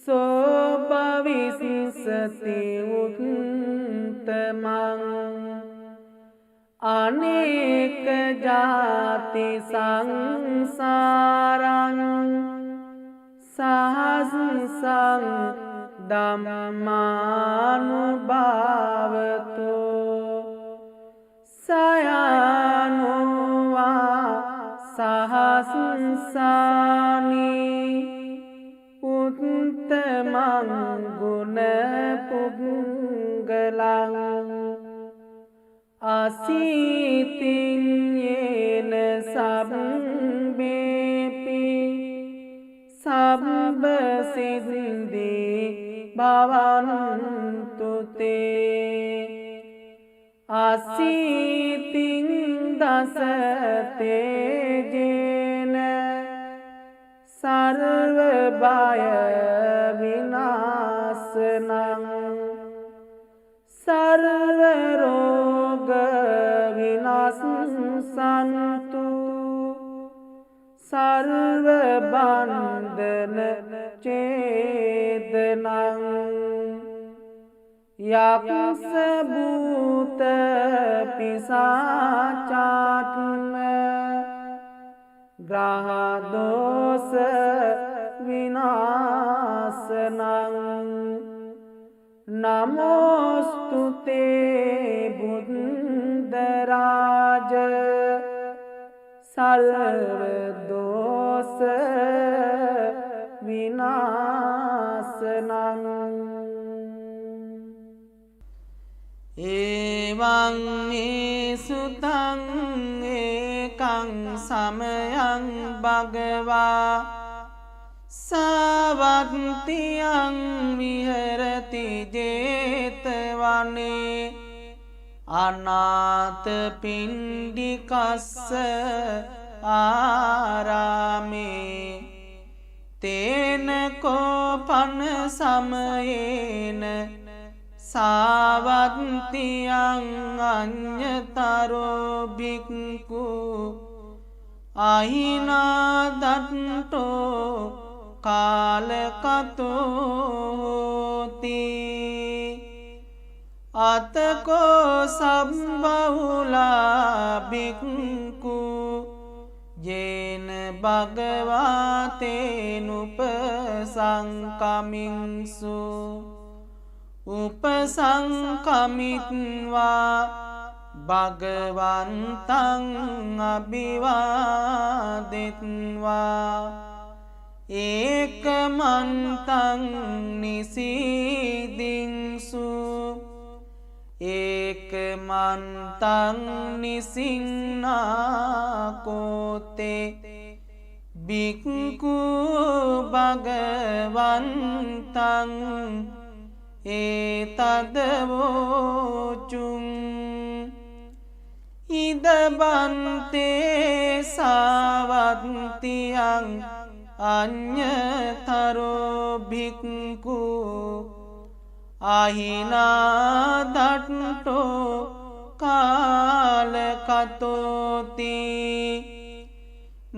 සෝභවිස්සති උත්තමං අනේක ජාති සංසාරං සහස්‍රං ධම්මානුභාවතෝ සයනුවා සහස්‍රානි උත්තමං ගුණ පුග්ගලං අසීතින් යේන සබ්බේපි සබ්බ සිද්ධි භවන්තු තේ අසීතින් දස තේජේන සර්ව බය විනාශනං සර්ව රෝග විනාශන්තු සර්ව බන්ධන ඡේදනං යක්ෂ භූත පිසාචාත්ම ග්‍රහ දෝෂ විනාශනං නමෝස්තුතේ බුද්ධරාජ සල්ව දෝෂ විනාශනං එවං සුතං ඒකං සමයං භගවා සවත්තියං විහෙරති ජේතවනේ අනාථපිණ්ඩිකස්ස ආරාමේ තේන කෝපන සමයේන සාවත්තියං අඤ්ඤතරෝ භික්ඛු අහිනාදට්ඨෝ කාලකතෝ හෝති අතකෝ සම්බහුලා භික්ඛු යේන භගවාතේනුපසංකමින්සු උපසංකමිත්වා භගවන්තං අභිවාදෙත්වා ඒකමන්තං නිසීදින්සු ඒකමන්තං නිසින්නාකෝතේ බික්ඛු භගවන්තං ඒතදවෝචුං ඉදබන්තේ සාවත්තියං අඤ්ඤතරෝ භික්ඛු අහිනාදට්ඨෝ කාලකතෝති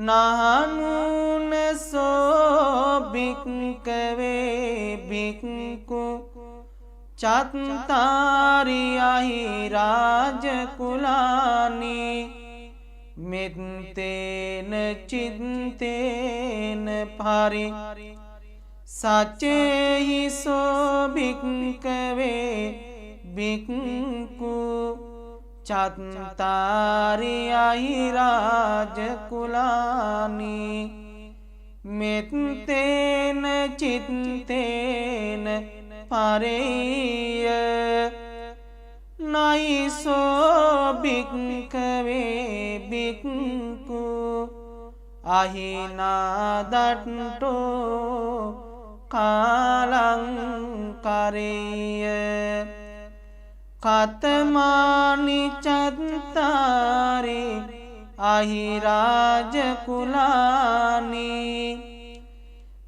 නහනුනසෝ භික්ඛවේ භික්ඛු චත්තාරි අහිරාජකුලානි මෙත්තේන චිත්තේන පරි සච්චේහි සෝ භික්ඛවේ භික්ඛු චත්තාරි අහිරාජකුලානි මෙත්තේන චිත්තේන පරේය නයිසෝ භික්ඛවේ භික්ඛු අහිනාදට්ඨෝ කාලං කරේය කතමානි චත්තාරි අහිරාජකුලානි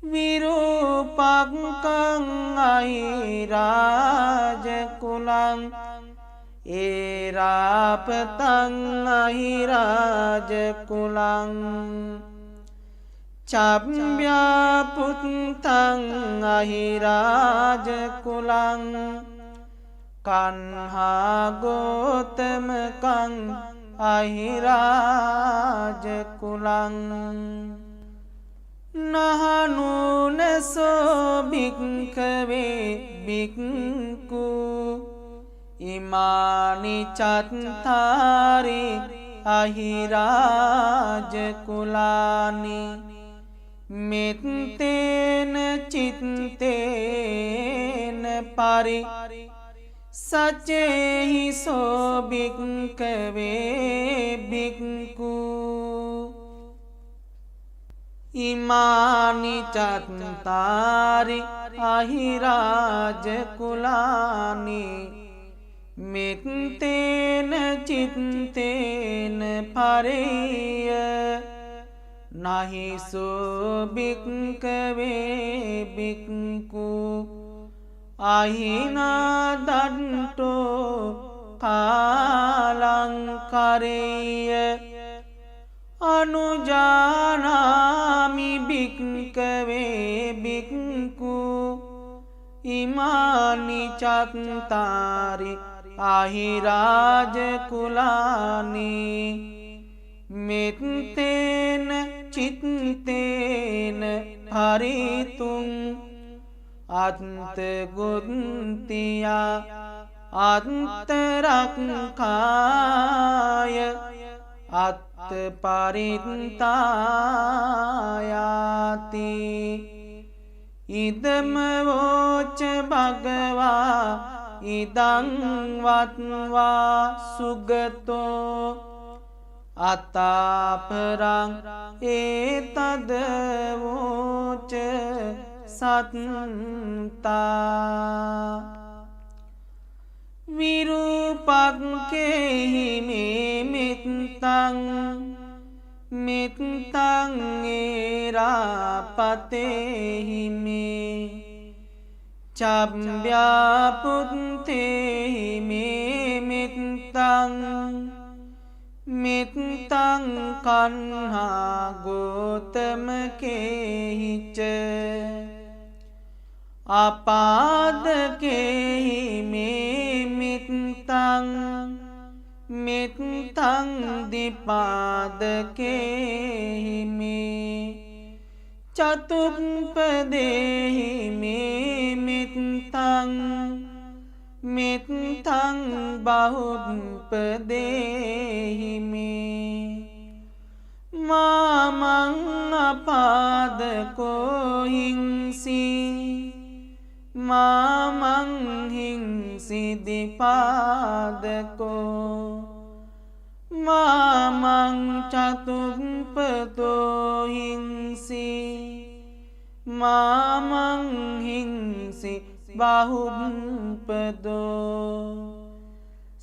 විරූපක්ඛං අහිරාජකුලං ඒරාපතං අහිරාජකුලං චබ්බ්‍යාපුත්තං අහිරාජකුලං කන්හා ගෝතමකං අහිරාජකුලං නහනුනසෝ භික්ඛවේ භික්ඛු ඉමානි චත්තාරි අහිරාජකුලානි මෙත්තේන චිත්තේන පරි සච්චේහි සෝ භික්ඛවේ භික්ඛු ඉමානි චත්තාරි අහිරාජකුලානි මෙත්තේන චිත්තේන පරේය නහිසෝ භික්ඛවේ භික්ඛු අහිනාදට්ඨෝ කාලං කරේය අනුජානාමි භික්ඛවේ භික්ඛු ඉමානි චත්තාරි අහිරාජකුලානි මෙත්තේන චිත්තේන හරිතුං අත්තගුත්තියා අත්තරක්ඛාය අත්තපරිත්තායාති ඉදම වෝච භගවා ඉදං වත්වා සුගතෝ අත්තාපරං ඒතද වෝච සත්තා විරූපක්ඛේහි මේ මිත්තං මිත්තං ඒරාපතේහි මේ චබ්බ්‍යාපුත්තේහි මේ මිත්තං මිත්තං කන්හා ගෝතමකේහිච අපාදකේහි මේ මිත්තං මිත්තං දිපාදකේහි මේ චතුප්පදේහි මේ මිත්තං මිත්තං බහුප්පදේහි මේ මාමං අපාදකෝ හිංසි මාමං හිංසි දිපාදකෝ මාමං චතුප්පතෝ හිංසි මාමං හිංසි බහුප්පදෝ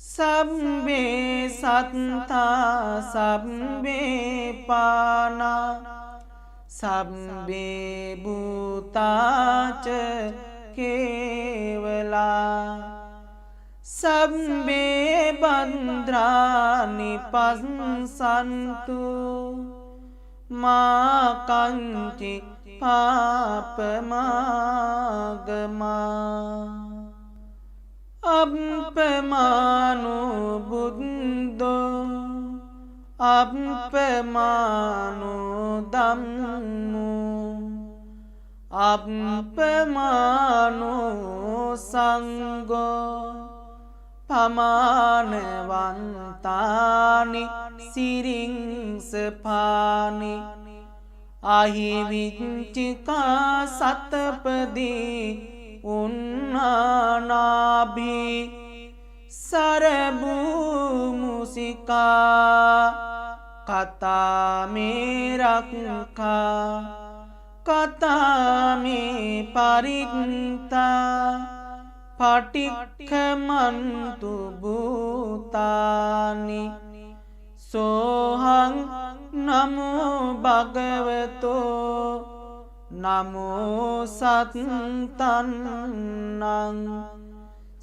සබ්බේ සත්තා සබ්බේ පානා සබ්බේ භූතාච කේවලා සබ්බේ බන්ධානි පස්සන්තු මා කංචි පාපමාගමා අප්පමානෝ බුද්ධෝ අප්පමානෝ ධම්මෝ අප්පමානෝ සංඝෝ පමානවන්තානි සිරින්සපානි අහිවිච්චිකා සතපදී උන්නානාභි සරබූමුසිකා කතාමේරක්කා කතාමේ පරිත්තා පටික්ඛමන්තු භූතානි සෝහං නමෝ භගවතෝ නමෝ සත්තන්නං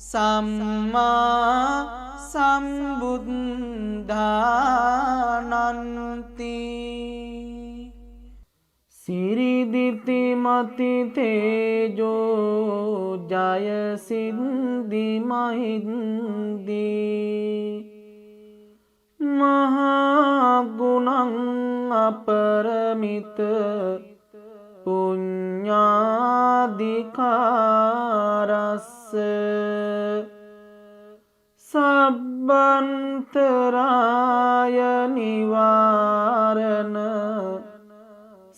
සම්මා සම්බුද්ධානන්ති සිරිදිති මති තේජෝ ජය සිද්ධි මහින්දී මහා ගුණං අපරමිත පුඤ්ඤාධිකාරස්ස සබ්බන්තරාය නිවාරණ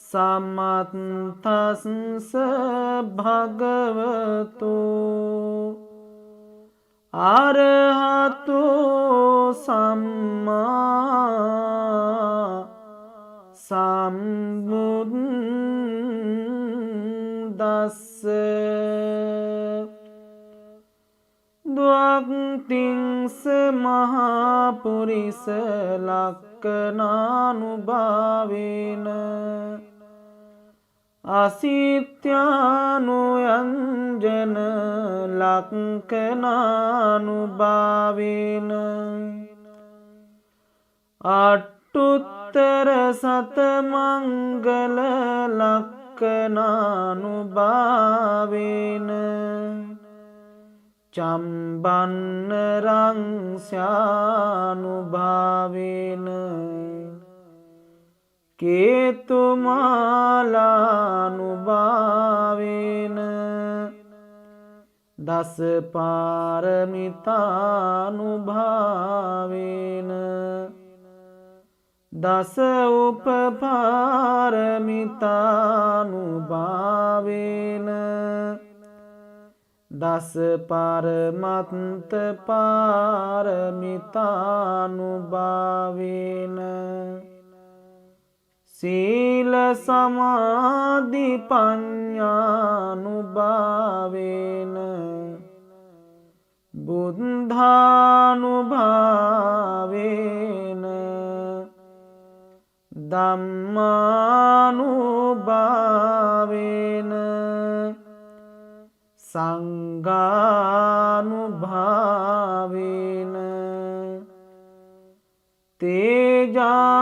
සමත්තස්ස භගවතෝ අරහතෝ සම්මා සම්බුද්දස්ස ද්වක්ඛින්ස මහා පුරිස ලක්ඛනානුභාවේන අසිත්‍යානුයංජන ලක්ඛනානුභාවේන අට්ඨුත්තර සතමංගල ලක්ඛනානුභාවේන චම්බන්න රංස්‍යානුභාවේන කේතුමාලානුභාවේන දස පාරමිතානුභාවේන දස උපපාරමිතානුභාවේන දස පරමත්ත පාරමිතානුභාවේන සීල සමාධි පඤ්ඤානුභාවේන බුද්ධානුභාවේන ධම්මානුභාවේන සංඝානුභාවේන තේජානුභාවේන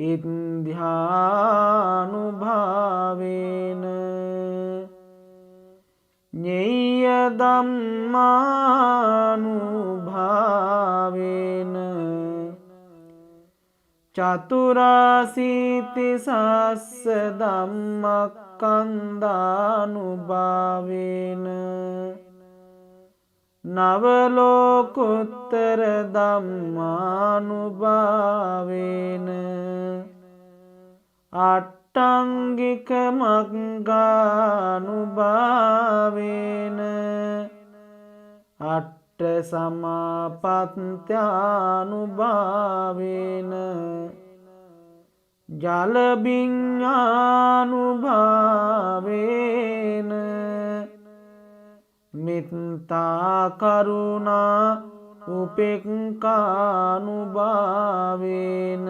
ඉන්ධ්‍යානුභාවේන ඤෙය්‍ය ධම්මානුභාවේන චතුරාසීති සස්ස ධම්මක්ඛන්ධානුභාවේන නවලෝකුත්තර ධම්මානුභාවේන අට්ටංගික මග්ගානුභාවේන අට්ඨ සමාපත්ත්‍යානුභාවේන ජලබිඤ්ඤානුභාවේන මිත්තා කරුණා උපේක්ඛානුභාවේන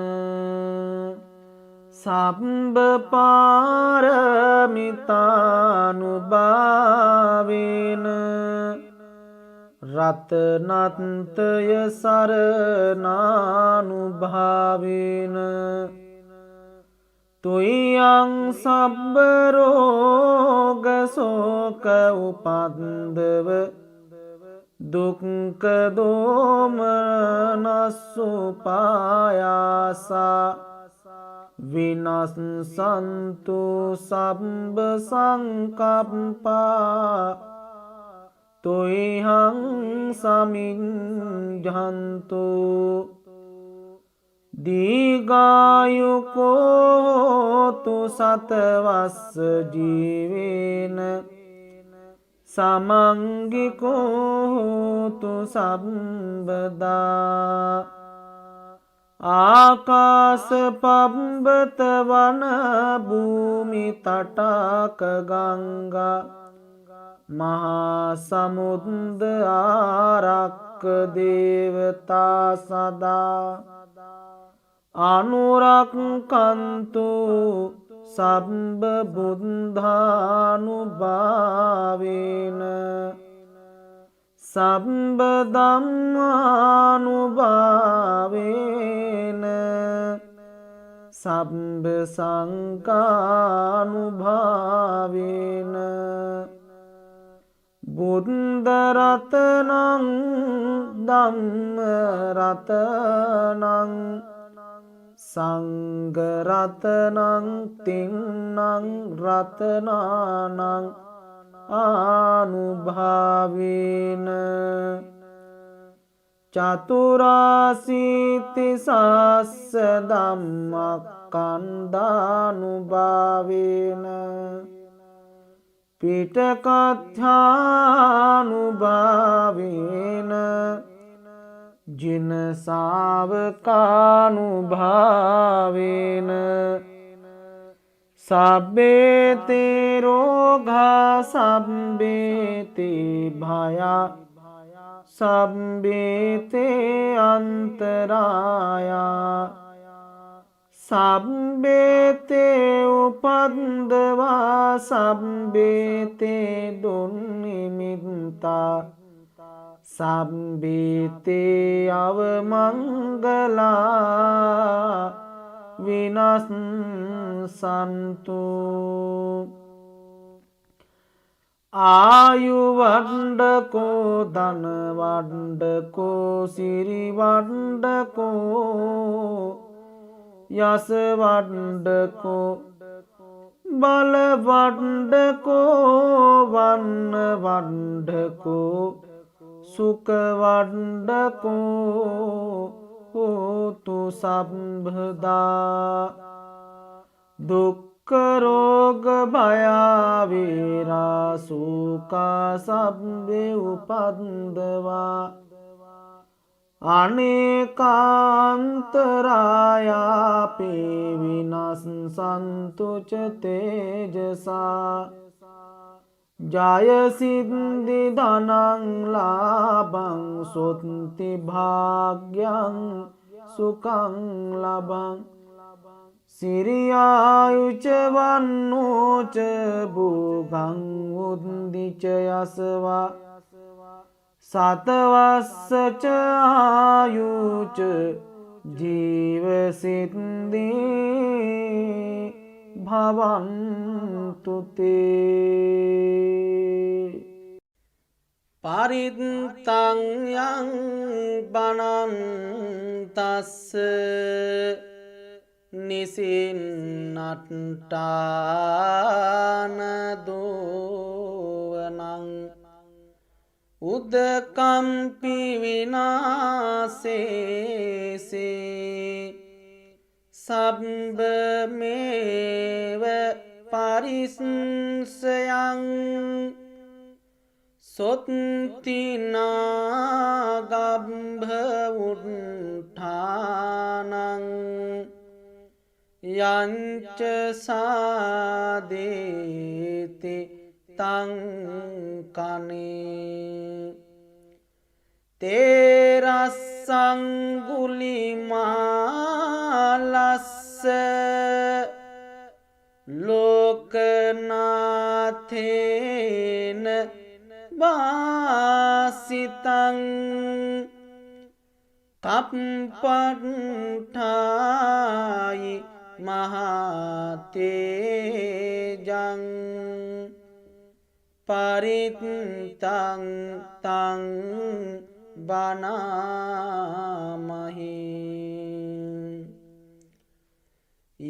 සබ්බ පාරමිතානුභාවේන රතනත්ය සරණානුභාවේන තුයං සබ්බ රෝග සෝක උපද්දව දුක්ඛ දෝමනස්සුපායාසා විනස්සන්තු සබ්බ සංකප්පා තුයං සමිඤ්ඤන්තු දීඝායුකෝතු සතවස්ස ජීවේන සමංගිකෝතු සම්බදා ආකාස පබ්බත වන භූමි තටාක ගංගා මහා සමුද්ද ආරක්ක දේවතා සදා අනුරක්ඛන්තු සබ්බ බුද්ධානුභාවේන සබ්බ ධම්මානුභාවේන සබ්බ සංඝානුභාවේන බුද්ධ රතනං ධම්ම රතනං සංඝ රතනං තින්නං රතනානං ආනුභාවේන චතුරාසීති සස්ස ධම්මක්ඛන්ධානුභාවේන පිටකථානුභාවේන ජින ශාවකානුභාවේන සබ්බේතේ රෝගා සබ්බේතේ භයා සබ්බේතේ අන්තරායා සබ්බේතේ උපද්දවා සබ්බේතේ දුන්නිමිත්තා සබ්බේතේ අවමංගලා විනස්සන්තු ආයු වණ්ඩකෝ ධන වණ්ඩකෝ සිරි වණ්ඩකෝ යස වණ්ඩකෝ බල වණ්ඩකෝ වන්න වණ්ඩකෝ සුඛ වණ්ඩකෝ හෝතු සම්භදා දුක්ඛ රෝග භය වේරා සුඛා සබ්බේ උපද්දවා අනේකාන්තරායාපේ විනස්සන්තු ච තේජසා ජය සිද්ධි ධනං ලාභං සොත්ති භාග්‍යං සුඛං ලබං සිරියායුච වන්නෝච භෝගං උද්දිච යසවා සතවස්සච ආයුච ජීව සිද්ධි භවන්තු තේ පරිත්තං යං බනන්තස්ස නිසින්නට්ඨාන දෝවනං උද්දකම්පි විනාසේසේ සබ්බමේව පරිස්සයං සොත්තිනාගබ්භ උට්ඨානං යංච සාදේති තං කනේ තේරස්සං ගුලිමාලස්ස ලෝකනාථේන වාසිතං කප්පට්ඨායි මහතේජං පරිත්තං තං බනාමහි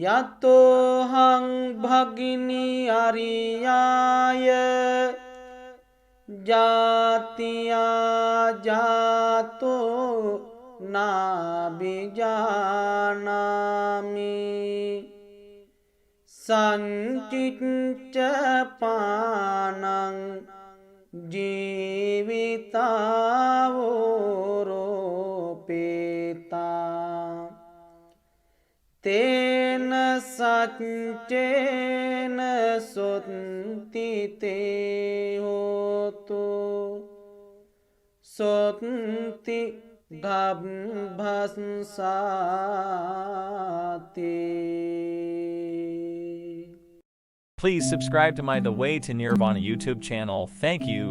යතෝහං භගිනි අරියාය ජාතියා ජාතෝ නාබිජානාමි සංචිච්ච පානං ජීවිතාවෝරෝපේතා තේන සච්චේන සොත්තිතේ හෝතු සොත්ති ගබ්භස්සාති. Please subscribe to my The Way to Nirvana YouTube channel. Thank you.